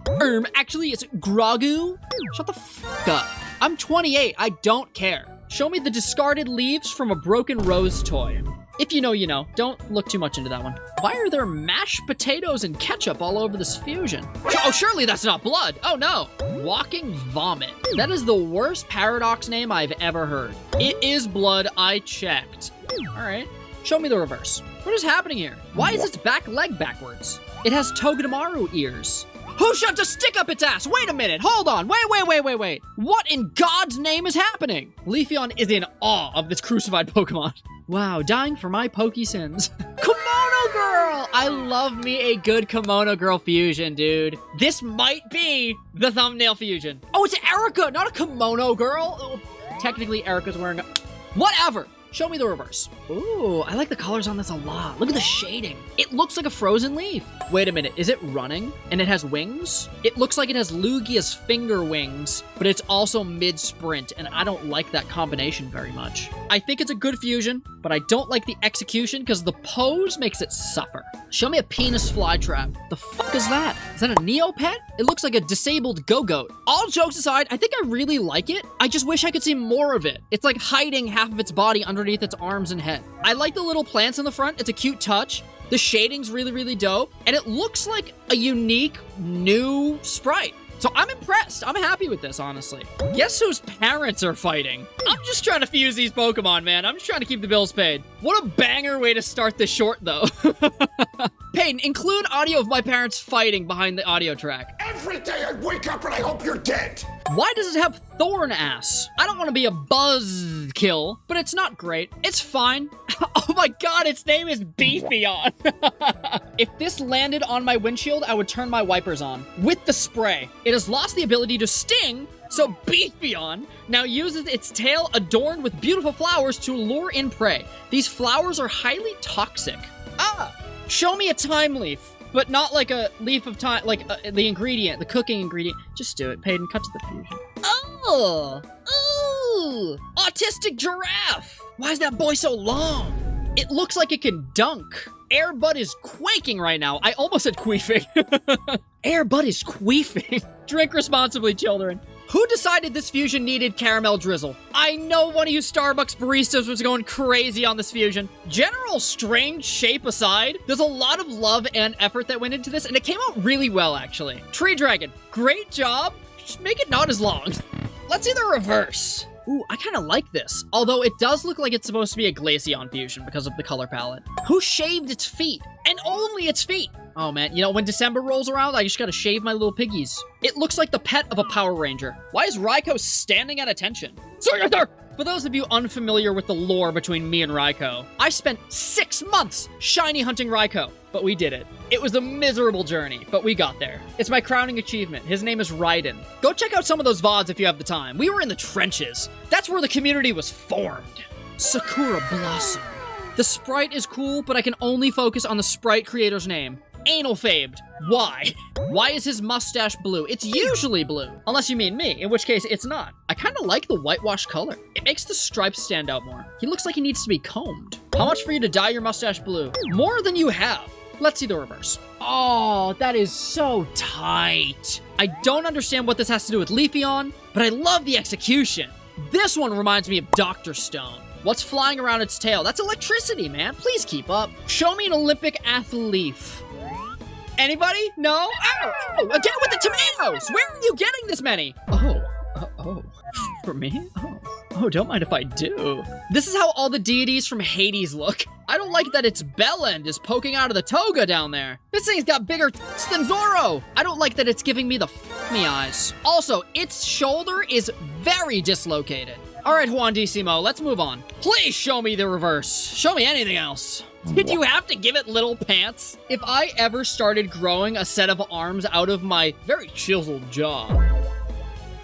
Actually, it's Grogu. Shut the fuck up. I'm 28. I don't care. Show me the discarded leaves from a broken rose toy. If you know, you know. Don't look too much into that one. Why are there mashed potatoes and ketchup all over this fusion? Oh, surely that's not blood. Oh, no. Walking vomit. That is the worst paradox name I've ever heard. It is blood. I checked. All right. Show me the reverse. What is happening here? Why is its back leg backwards? It has Togedemaru ears. Who shoved a stick up its ass? Wait a minute. Hold on. Wait. What in God's name is happening? Leafeon is in awe of this crucified Pokemon. Wow, dying for my Poke sins. Kimono Girl! I love me a good Kimono Girl fusion, dude. This might be the thumbnail fusion. Oh, it's Erica, not a Kimono Girl. Oh, technically, Erica's wearing a... Whatever. Show me the reverse. Ooh, I like the colors on this a lot. Look at the shading. It looks like a frozen leaf. Wait a minute, is it running? And it has wings? It looks like it has Lugia's finger wings, but it's also mid-sprint, and I don't like that combination very much. I think it's a good fusion, but I don't like the execution because the pose makes it suffer. Show me a penis flytrap. The fuck is that? Is that a Neopet? It looks like a disabled Go-Goat. All jokes aside, I think I really like it. I just wish I could see more of it. It's like hiding half of its body underneath its arms and head. I like the little plants in the front. It's a cute touch. The shading's really, really dope. And it looks like a unique new sprite. So I'm impressed. I'm happy with this, honestly. Guess whose parents are fighting? I'm just trying to fuse these Pokemon, man. I'm just trying to keep the bills paid. What a banger way to start this short, though. Peyton, include audio of my parents fighting behind the audio track. Every day I wake up and I hope you're dead. Why does it have thorn ass? I don't want to be a buzzkill, but it's not great. It's fine. Oh my god, its name is Beefeon. If this landed on my windshield, I would turn my wipers on with the spray. It has lost the ability to sting, so Beefeon now uses its tail adorned with beautiful flowers to lure in prey. These flowers are highly toxic. Show me a time leaf. But not like a leaf of time, like the ingredient, the cooking ingredient. Just do it, Peyton. Cut to the fusion. Oh! Ooh! Autistic giraffe! Why is that boy so long? It looks like it can dunk. Airbud is quaking right now. I almost said queefing. Airbud is queefing. Drink responsibly, children. Who decided this fusion needed caramel drizzle? I know one of you Starbucks baristas was going crazy on this fusion. General strange shape aside, there's a lot of love and effort that went into this, and it came out really well, actually. Tree Dragon, great job. Just make it not as long. Let's see the reverse. Ooh, I kind of like this. Although it does look like it's supposed to be a Glaceon fusion because of the color palette. Who shaved its feet? And only its feet. Oh man, you know, when December rolls around, I just gotta shave my little piggies. It looks like the pet of a Power Ranger. Why is Raikou standing at attention? For those of you unfamiliar with the lore between me and Raikou, I spent 6 months shiny hunting Raikou, but we did it. It was a miserable journey, but we got there. It's my crowning achievement. His name is Raiden. Go check out some of those VODs if you have the time. We were in the trenches. That's where the community was formed. Sakura Blossom. The sprite is cool, but I can only focus on the sprite creator's name. Anal Fabed. Why? Why is his mustache blue? It's usually blue. Unless you mean me, in which case it's not. I kind of like the whitewash color. It makes the stripes stand out more. He looks like he needs to be combed. How much for you to dye your mustache blue? More than you have. Let's see the reverse. Oh, that is so tight. I don't understand what this has to do with Leafeon, but I love the execution. This one reminds me of Dr. Stone. What's flying around its tail? That's electricity, man. Please keep up. Show me an Olympic athlete. Anybody? No? Oh, again with the tomatoes! Where are you getting this many? Oh. For me? Oh, don't mind if I do. This is how all the deities from Hades look. I don't like that its bell end is poking out of the toga down there. This thing's got bigger tits than Zoro. I don't like that it's giving me the me eyes. Also, its shoulder is very dislocated. All right, Juan Decimo, let's move on. Please show me the reverse. Show me anything else. Did you have to give it little pants? If I ever started growing a set of arms out of my very chiseled jaw,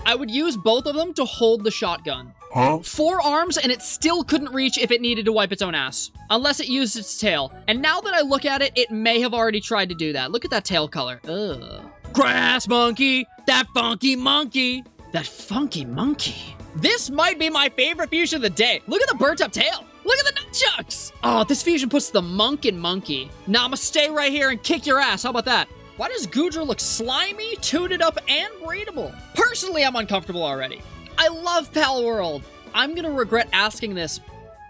I would use both of them to hold the shotgun. Huh? 4 arms and it still couldn't reach if it needed to wipe its own ass. Unless it used its tail. And now that I look at it, it may have already tried to do that. Look at that tail color. Ugh. Grass monkey! That funky monkey! That funky monkey. This might be my favorite fusion of the day. Look at the burnt up tail. Look at the nunchucks! Oh, this fusion puts the monk in monkey. Now I'm gonna stay right here and kick your ass. How about that? Why does Goodra look slimy, tooted up, and breedable? Personally, I'm uncomfortable already. I love Pal World. I'm gonna regret asking this,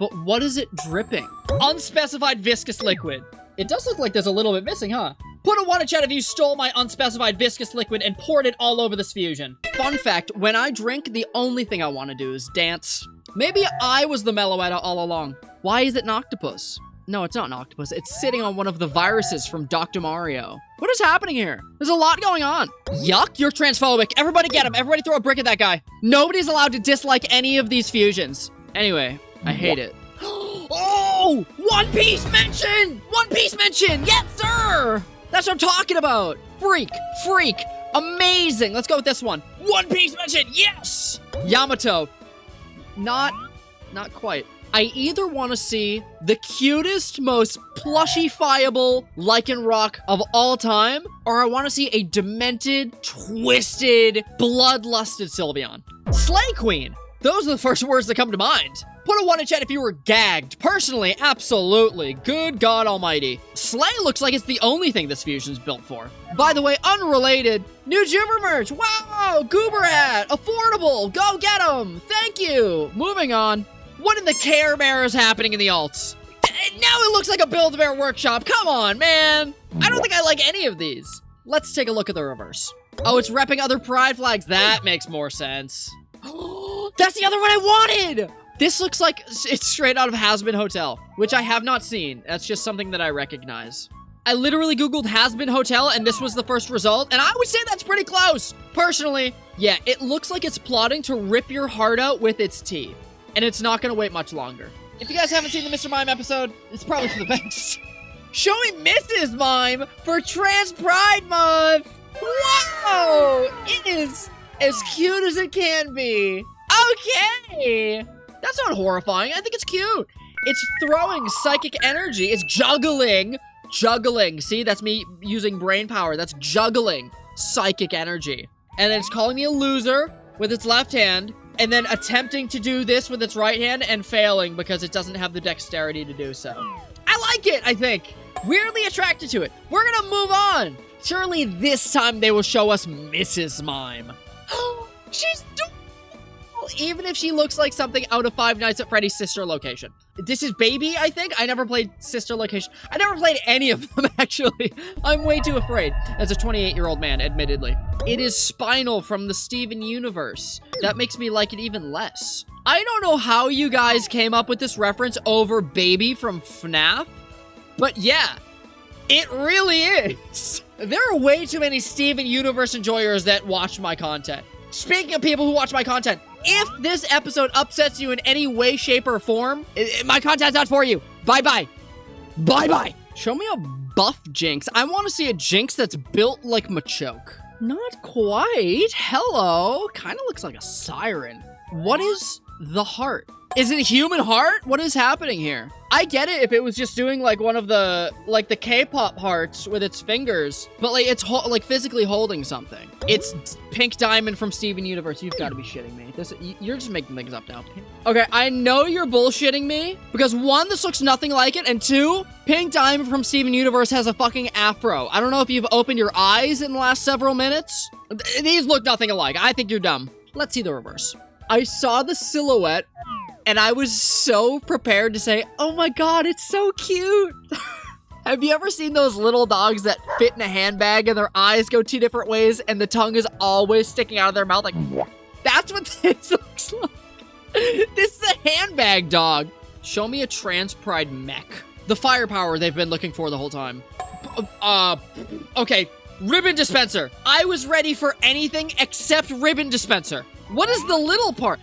But what is it dripping? Unspecified viscous liquid. It does look like there's a little bit missing, huh? Put a 1 in chat if you stole my unspecified viscous liquid and poured it all over this fusion. Fun fact, when I drink, the only thing I want to do is dance. Maybe I was the Meloetta all along. Why is it an octopus? No, it's not an octopus. It's sitting on one of the viruses from Dr. Mario. What is happening here? There's a lot going on. Yuck, you're transphobic. Everybody get him. Everybody throw a brick at that guy. Nobody's allowed to dislike any of these fusions. Anyway, I hate it. Oh, One Piece mention! One Piece mention! Yes, sir! That's what I'm talking about. Freak, amazing. Let's go with this one. One Piece mention, yes! Yamato, not quite. I either want to see the cutest, most plushifiable Lycanroc of all time, or I want to see a demented, twisted, bloodlusted Sylveon. Slay Queen. Those are the first words that come to mind. Put a 1 in chat if you were gagged. Personally, absolutely. Good God almighty. Slay looks like it's the only thing this fusion's built for. By the way, unrelated, new Joober merch. Wow, Goober hat. Affordable. Go get them. Thank you. Moving on. What in the Care Bear is happening in the alts? Now it looks like a Build-A-Bear workshop. Come on, man. I don't think I like any of these. Let's take a look at the reverse. Oh, it's repping other pride flags. That makes more sense. That's the other one I wanted. This looks like it's straight out of Has-Been Hotel, which I have not seen. That's just something that I recognize. I literally Googled Has-Been Hotel, and this was the first result, and I would say that's pretty close. Personally, yeah, it looks like it's plotting to rip your heart out with its teeth, and it's not gonna wait much longer. If you guys haven't seen the Mr. Mime episode, it's probably for the best. Show me Mrs. Mime for Trans Pride Month. Wow, it is as cute as it can be. Okay. That's not horrifying. I think it's cute. It's throwing psychic energy. It's juggling. Juggling. See, that's me using brain power. That's juggling psychic energy. And then it's calling me a loser with its left hand, and then attempting to do this with its right hand and failing because it doesn't have the dexterity to do so. I like it, I think. Weirdly attracted to it. We're gonna move on. Surely this time they will show us Mrs. Mime. She's even if she looks like something out of Five Nights at Freddy's sister location. This is Baby, I think? I never played sister location. I never played any of them, actually. I'm way too afraid, as a 28-year-old man, admittedly. It is Spinal from the Steven universe. That makes me like it even less. I don't know how you guys came up with this reference over Baby from FNAF, but yeah, it really is. There are way too many Steven universe enjoyers that watch my content. Speaking of people who watch my content, if this episode upsets you in any way, shape, or form, my content's not for you. Bye-bye. Bye-bye. Show me a buff Jinx. I want to see a Jinx that's built like Machoke. Not quite. Hello. Kind of looks like a siren. What is the heart? Is it a human heart? What is happening here? I get it if it was just doing like one of the, like the K-pop hearts with its fingers, but like it's like physically holding something. It's Pink Diamond from Steven Universe. You've got to be shitting me. You're just making things up now. Okay, I know you're bullshitting me because 1, this looks nothing like it, and 2, Pink Diamond from Steven Universe has a fucking afro. I don't know if you've opened your eyes in the last several minutes. These look nothing alike. I think you're dumb. Let's see the reverse. I saw the silhouette, and I was so prepared to say, oh my god, it's so cute. Have you ever seen those little dogs that fit in a handbag and their eyes go 2 different ways and the tongue is always sticking out of their mouth like, that's what this looks like. This is a handbag dog. Show me a Trans Pride mech. The firepower they've been looking for the whole time. Okay, ribbon dispenser. I was ready for anything except ribbon dispenser. What is the little part?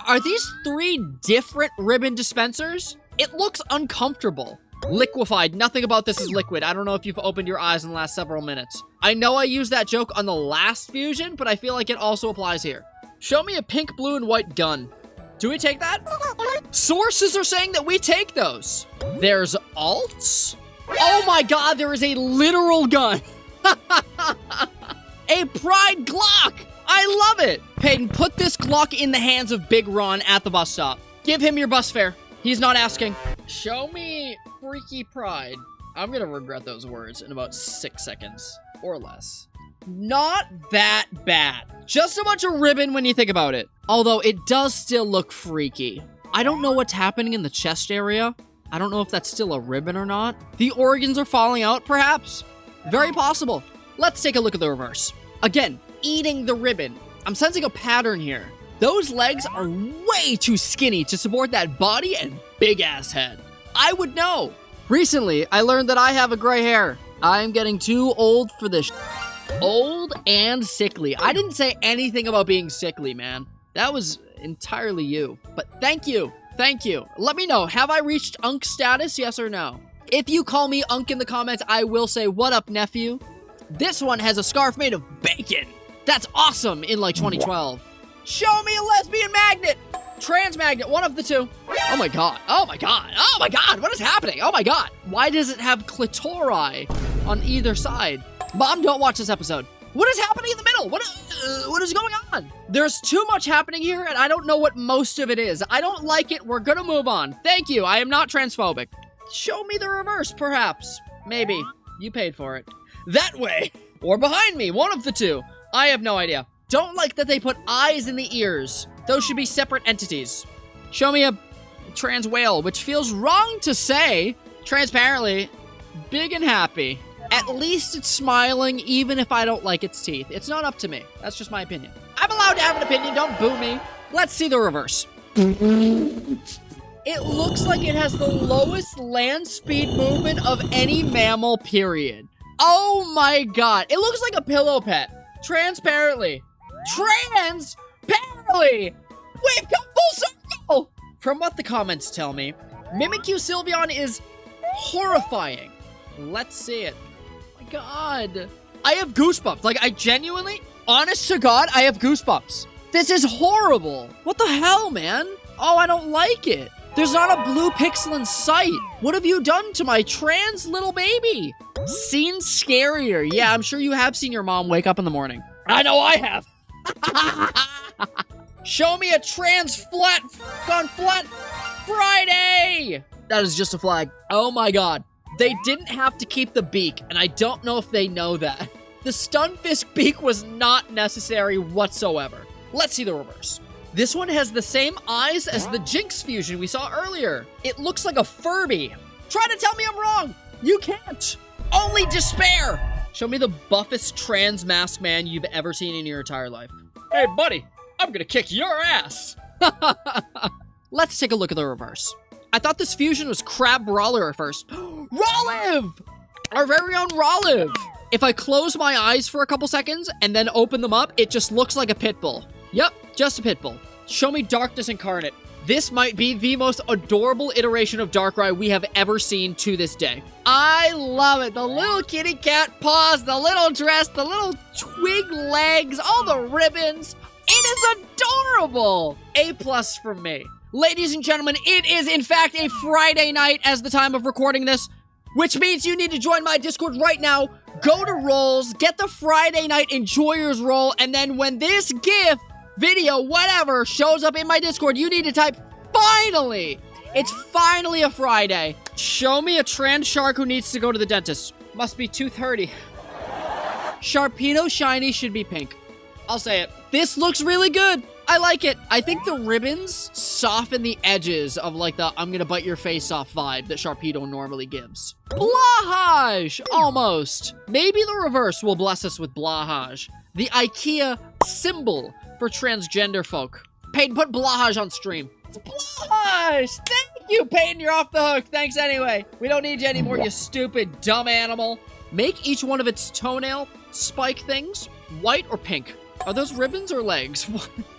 Are these 3 different ribbon dispensers? It looks uncomfortable. Liquefied. Nothing about this is liquid. I don't know if you've opened your eyes in the last several minutes. I know I used that joke on the last fusion, but I feel like it also applies here. Show me a pink, blue, and white gun. Do we take that? Sources are saying that we take those. There's alts? Oh my god, there is a literal gun. A Pride Glock. I love it. Peyton, put this Glock in the hands of Big Ron at the bus stop. Give him your bus fare. He's not asking. Show me Freaky Pride. I'm gonna regret those words in about 6 seconds or less. Not that bad. Just a bunch of ribbon when you think about it. Although it does still look freaky. I don't know what's happening in the chest area. I don't know if that's still a ribbon or not. The organs are falling out, perhaps. Very possible. Let's take a look at the reverse. Again, eating the ribbon. I'm sensing a pattern here. Those legs are way too skinny to support that body and big-ass head. I would know. Recently, I learned that I have a gray hair. I am getting too old for this. Old and sickly. I didn't say anything about being sickly, man. That was entirely you. But thank you. Thank you. Let me know. Have I reached Unk status? Yes or no? If you call me Unk in the comments, I will say, what up, nephew? This one has a scarf made of bacon. That's awesome in like 2012. Show me a lesbian magnet. Trans magnet, one of the two. Oh my god. Oh my god. Oh my god. What is happening? Oh my god. Why does it have clitori on either side? Mom, don't watch this episode. What is happening in the middle? What is going on? There's too much happening here, and I don't know what most of it is. I don't like it. We're gonna move on. Thank you. I am not transphobic. Show me the reverse, perhaps. Maybe. You paid for it. That way. Or behind me. One of the two. I have no idea. Don't like that they put eyes in the ears. Those should be separate entities. Show me a trans whale, which feels wrong to say. Transparently, big and happy. At least it's smiling, even if I don't like its teeth. It's not up to me. That's just my opinion. I'm allowed to have an opinion. Don't boo me. Let's see the reverse. It looks like it has the lowest land speed movement of any mammal, period. Oh my god. It looks like a pillow pet. Transparently. Transparently! We've come full circle! From what the comments tell me, Mimikyu Sylveon is horrifying. Let's see it. Oh my god. I have goosebumps. Like, I genuinely, honest to god, I have goosebumps. This is horrible. What the hell, man? Oh, I don't like it. There's not a blue pixel in sight. What have you done to my trans little baby? Seen scarier. Yeah, I'm sure you have seen your mom wake up in the morning. I know I have. Show me a trans flat Friday. That is just a flag. Oh my god. They didn't have to keep the beak, and I don't know if they know that. The Stunfisk beak was not necessary whatsoever. Let's see the reverse. This one has the same eyes as the Jinx fusion we saw earlier. It looks like a Furby. Try to tell me I'm wrong. You can't. Only despair. Show me the buffest trans masked man you've ever seen in your entire life. Hey, buddy, I'm gonna kick your ass. Let's take a look at the reverse. I thought this fusion was Crab Brawler at first. Rolliv! Our very own Rolliv. If I close my eyes for a couple seconds and then open them up, it just looks like a Pitbull. Yep, just a Pitbull. Show me Darkness Incarnate. This might be the most adorable iteration of Darkrai we have ever seen to this day. I love it. The little kitty cat paws, the little dress, the little twig legs, all the ribbons. It is adorable. A+ from me. Ladies and gentlemen, it is in fact a Friday night as the time of recording this, which means you need to join my Discord right now. Go to Rolls, get the Friday Night Enjoyers roll, and then when this GIF, video, whatever, shows up in my Discord, you need to type, finally! It's finally a Friday. Show me a trans shark who needs to go to the dentist. Must be 2:30. Sharpedo Shiny should be pink. I'll say it. This looks really good. I like it. I think the ribbons soften the edges of like the I'm gonna bite your face off vibe that Sharpedo normally gives. Blahage! Almost. Maybe the reverse will bless us with Blahage. The IKEA symbol for transgender folk. Peyton, put Blahage on stream. It's Blahage! Thank you, Peyton. You're off the hook. Thanks anyway. We don't need you anymore, you stupid, dumb animal. Make each one of its toenail spike things white or pink. Are those ribbons or legs?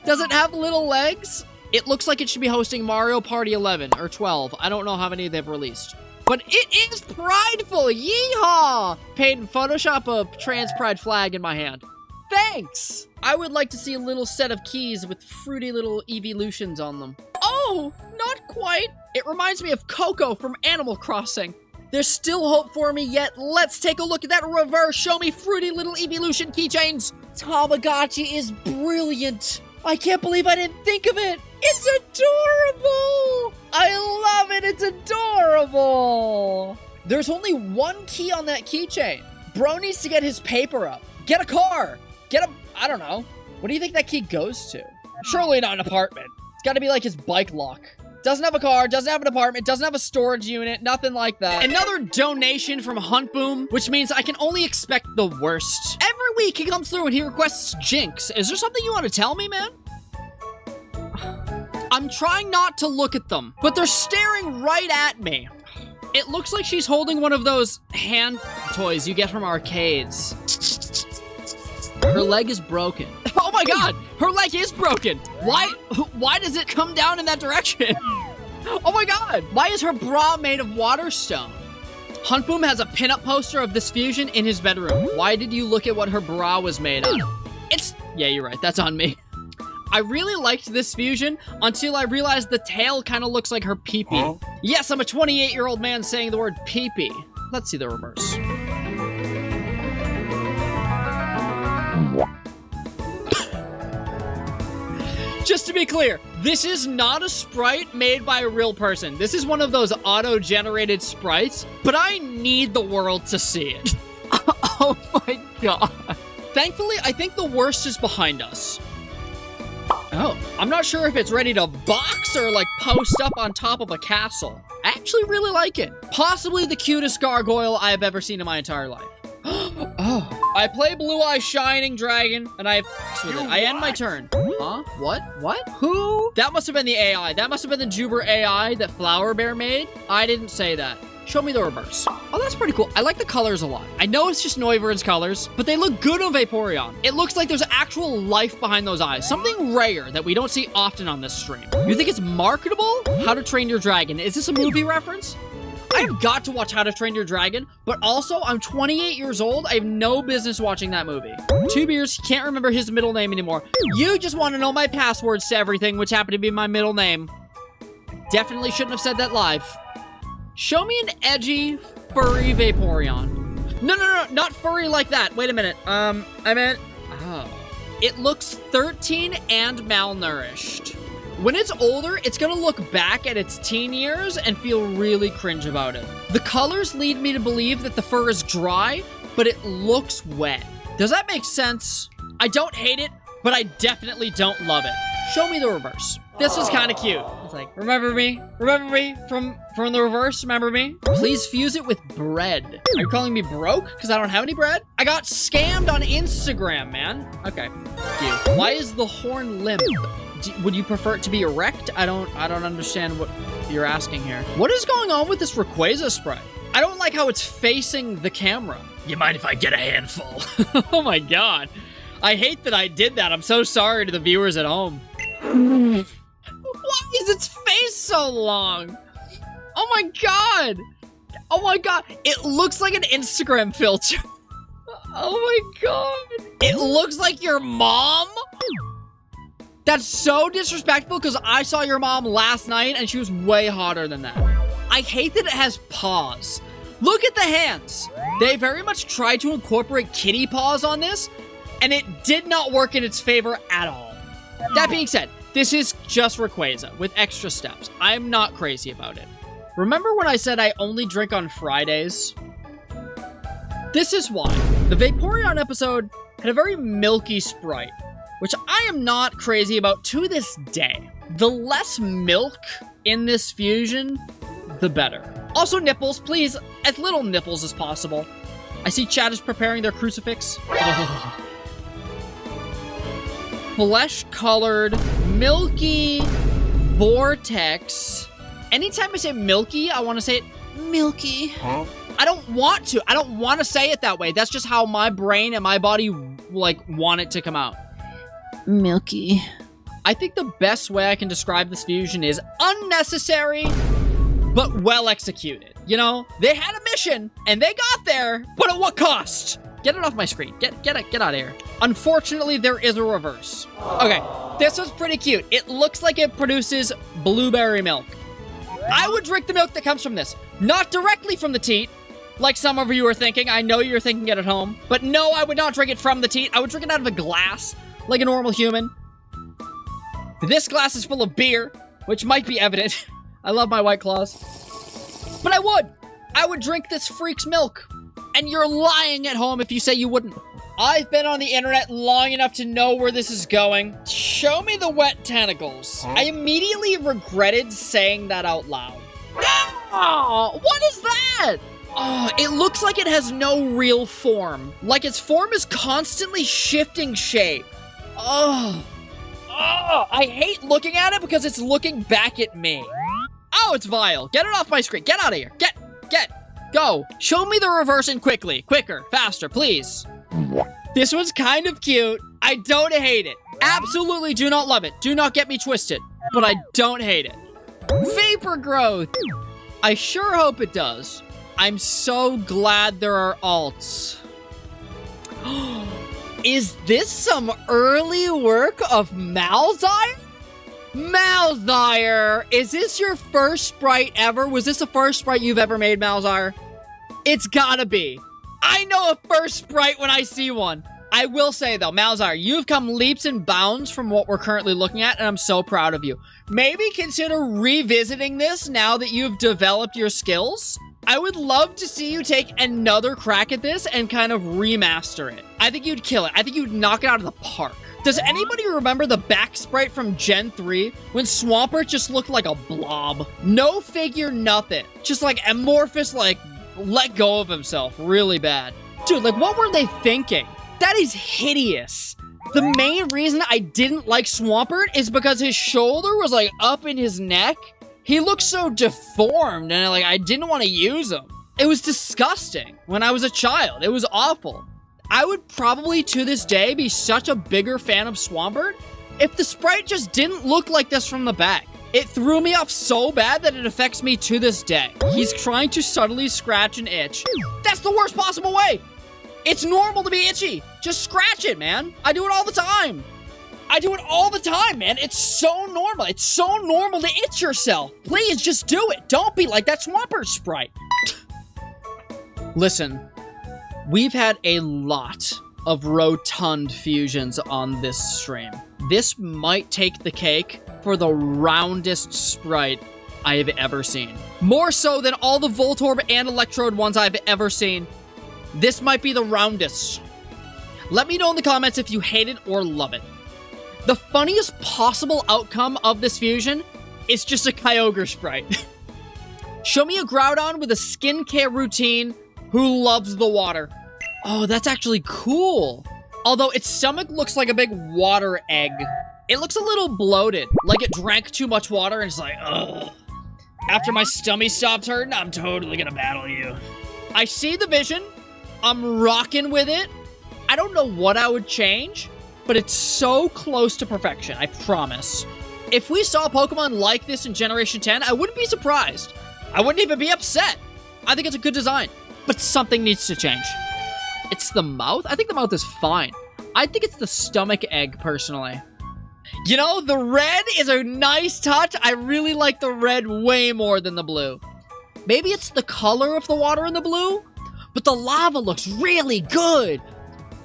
Does it have little legs? It looks like it should be hosting Mario Party 11 or 12. I don't know how many they've released. But it is prideful. Yeehaw! Peyton, Photoshop a trans pride flag in my hand. Thanks! I would like to see a little set of keys with fruity little Eeveelutions on them. Oh, not quite. It reminds me of Coco from Animal Crossing. There's still hope for me yet. Let's take a look at that reverse. Show me fruity little Eeveelution keychains. Tamagotchi is brilliant. I can't believe I didn't think of it. It's adorable. I love it. It's adorable. There's only one key on that keychain. Bro needs to get his paper up. Get a car. I don't know. What do you think that key goes to? Surely not an apartment. It's got to be like his bike lock. Doesn't have a car, doesn't have an apartment, doesn't have a storage unit, nothing like that. Another donation from Huntboom, which means I can only expect the worst. Every week he comes through and he requests Jinx. Is there something you want to tell me, man? I'm trying not to look at them, but they're staring right at me. It looks like she's holding one of those hand toys you get from arcades. Her leg is broken. Oh my god, her leg is broken. Why does it come down in that direction? Oh my god, why is her bra made of water stone? Huntboom has a pinup poster of this fusion in his bedroom. Why did you look at what her bra was made of? Yeah, you're right, that's on me. I really liked this fusion until I realized the tail kind of looks like her pee-pee. Huh? Yes, I'm a 28-year-old man saying the word pee-pee. Let's see the reverse. Just to be clear, this is not a sprite made by a real person. This is one of those auto-generated sprites, but I need the world to see it. Oh my god. Thankfully, I think the worst is behind us. Oh, I'm not sure if it's ready to box or like post up on top of a castle. I actually really like it. Possibly the cutest gargoyle I have ever seen in my entire life. Oh, I play Blue Eye Shining Dragon and I have sex with it. I end my turn. Huh? What? Who? That must have been the AI. That must have been the Joober AI that Flower Bear made. I didn't say that. Show me the reverse. Oh, that's pretty cool. I like the colors a lot. I know it's just Noivern's colors, but they look good on Vaporeon. It looks like there's actual life behind those eyes. Something rare that we don't see often on this stream. You think it's marketable? How to Train Your Dragon. Is this a movie reference? I have got to watch How to Train Your Dragon, but also I'm 28 years old. I have no business watching that movie. 2 beers, can't remember his middle name anymore. You just want to know my passwords to everything, which happen to be my middle name. Definitely shouldn't have said that live. Show me an edgy, furry Vaporeon. No, not furry like that. Wait a minute. I meant, oh. It looks 13 and malnourished. When it's older, it's gonna look back at its teen years and feel really cringe about it. The colors lead me to believe that the fur is dry, but it looks wet. Does that make sense? I don't hate it, but I definitely don't love it. Show me the reverse. This was kind of cute. It's like, remember me? Remember me from the reverse? Remember me? Please fuse it with bread. Are you calling me broke? Because I don't have any bread? I got scammed on Instagram, man. Okay, thank you. Why is the horn limp? Would you prefer it to be erect? I don't understand what you're asking here. What is going on with this Rayquaza sprite? I don't like how it's facing the camera. You mind if I get a handful? Oh my god. I hate that I did that. I'm so sorry to the viewers at home. Why is its face so long? Oh my god. Oh my god. It looks like an Instagram filter. Oh my god. It looks like your mom? That's so disrespectful because I saw your mom last night and she was way hotter than that. I hate that it has paws. Look at the hands. They very much tried to incorporate kitty paws on this and it did not work in its favor at all. That being said, this is just Rayquaza with extra steps. I'm not crazy about it. Remember when I said I only drink on Fridays? This is why. The Vaporeon episode had a very milky sprite, which I am not crazy about to this day. The less milk in this fusion, the better. Also nipples, please, as little nipples as possible. I see chat is preparing their crucifix. Oh. Flesh-colored, milky, vortex. Anytime I say milky, I want to say it milky. Huh? I don't want to. I don't want to say it that way. That's just how my brain and my body, like, want it to come out. Milky. I think the best way I can describe this fusion is unnecessary, but well executed. You know, they had a mission, and they got there, but at what cost? Get it off my screen. Get out of here. Unfortunately, there is a reverse. Okay, this was pretty cute. It looks like it produces blueberry milk. I would drink the milk that comes from this. Not directly from the teat, like some of you are thinking. I know you're thinking it at home. But no, I would not drink it from the teat. I would drink it out of a glass, like a normal human. This glass is full of beer, which might be evident. I love my White Claws. But I would drink this freak's milk. And you're lying at home if you say you wouldn't. I've been on the internet long enough to know where this is going. Show me the wet tentacles. I immediately regretted saying that out loud. Oh, what is that? Oh, it looks like it has no real form. Like its form is constantly shifting shape. Oh, I hate looking at it because it's looking back at me. Oh, it's vile. Get it off my screen. Get out of here. Get. Go. Show me the reverse and quickly. Quicker. Faster, please. This one's kind of cute. I don't hate it. Absolutely do not love it. Do not get me twisted. But I don't hate it. Vapor growth. I sure hope it does. I'm so glad there are alts. Is this some early work of Malzire? Malzire! Is this your first sprite ever? Was this the first sprite you've ever made, Malzire? It's gotta be. I know a first sprite when I see one. I will say, though, Malzire, you've come leaps and bounds from what we're currently looking at, and I'm so proud of you. Maybe consider revisiting this now that you've developed your skills. I would love to see you take another crack at this and kind of remaster it. I think you'd kill it. I think you'd knock it out of the park. Does anybody remember the back sprite from Gen 3 when Swampert just looked like a blob? No figure, nothing. Just like amorphous, like let go of himself really bad. Dude, like what were they thinking? That is hideous. The main reason I didn't like Swampert is because his shoulder was like up in his neck. He looked so deformed and like I didn't want to use him. It was disgusting when I was a child. It was awful. I would probably, to this day, be such a bigger fan of Swampert if the sprite just didn't look like this from the back. It threw me off so bad that it affects me to this day. He's trying to subtly scratch an itch. That's the worst possible way. It's normal to be itchy. Just scratch it, man. I do it all the time. I do it all the time, man. It's so normal. It's so normal to itch yourself. Please, just do it. Don't be like that Swampert sprite. Listen. We've had a lot of rotund fusions on this stream. This might take the cake for the roundest sprite I have ever seen. More so than all the Voltorb and Electrode ones I've ever seen. This might be the roundest. Let me know in the comments if you hate it or love it. The funniest possible outcome of this fusion is just a Kyogre sprite. Show me a Groudon with a skincare routine who loves the water. Oh, that's actually cool. Although its stomach looks like a big water egg. It looks a little bloated, like it drank too much water and it's like, ugh. After my stomach stops hurting, I'm totally gonna battle you. I see the vision. I'm rocking with it. I don't know what I would change, but it's so close to perfection, I promise. If we saw Pokemon like this in Generation 10, I wouldn't be surprised. I wouldn't even be upset. I think it's a good design, but something needs to change. It's the mouth? I think the mouth is fine. I think it's the stomach egg, personally. You know, the red is a nice touch. I really like the red way more than the blue. Maybe it's the color of the water in the blue, but the lava looks really good.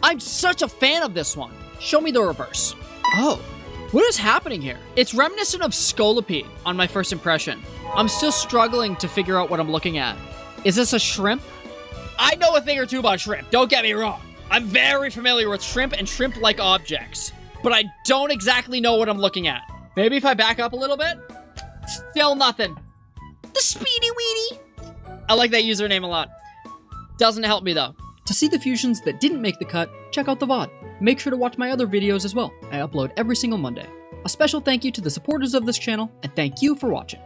I'm such a fan of this one. Show me the reverse. Oh, what is happening here? It's reminiscent of Scolipede on my first impression. I'm still struggling to figure out what I'm looking at. Is this a shrimp? I know a thing or two about shrimp, don't get me wrong. I'm very familiar with shrimp and shrimp-like objects, but I don't exactly know what I'm looking at. Maybe if I back up a little bit? Still nothing. The Speedy Weedy. I like that username a lot. Doesn't help me though. To see the fusions that didn't make the cut, check out the VOD. Make sure to watch my other videos as well. I upload every single Monday. A special thank you to the supporters of this channel, and thank you for watching.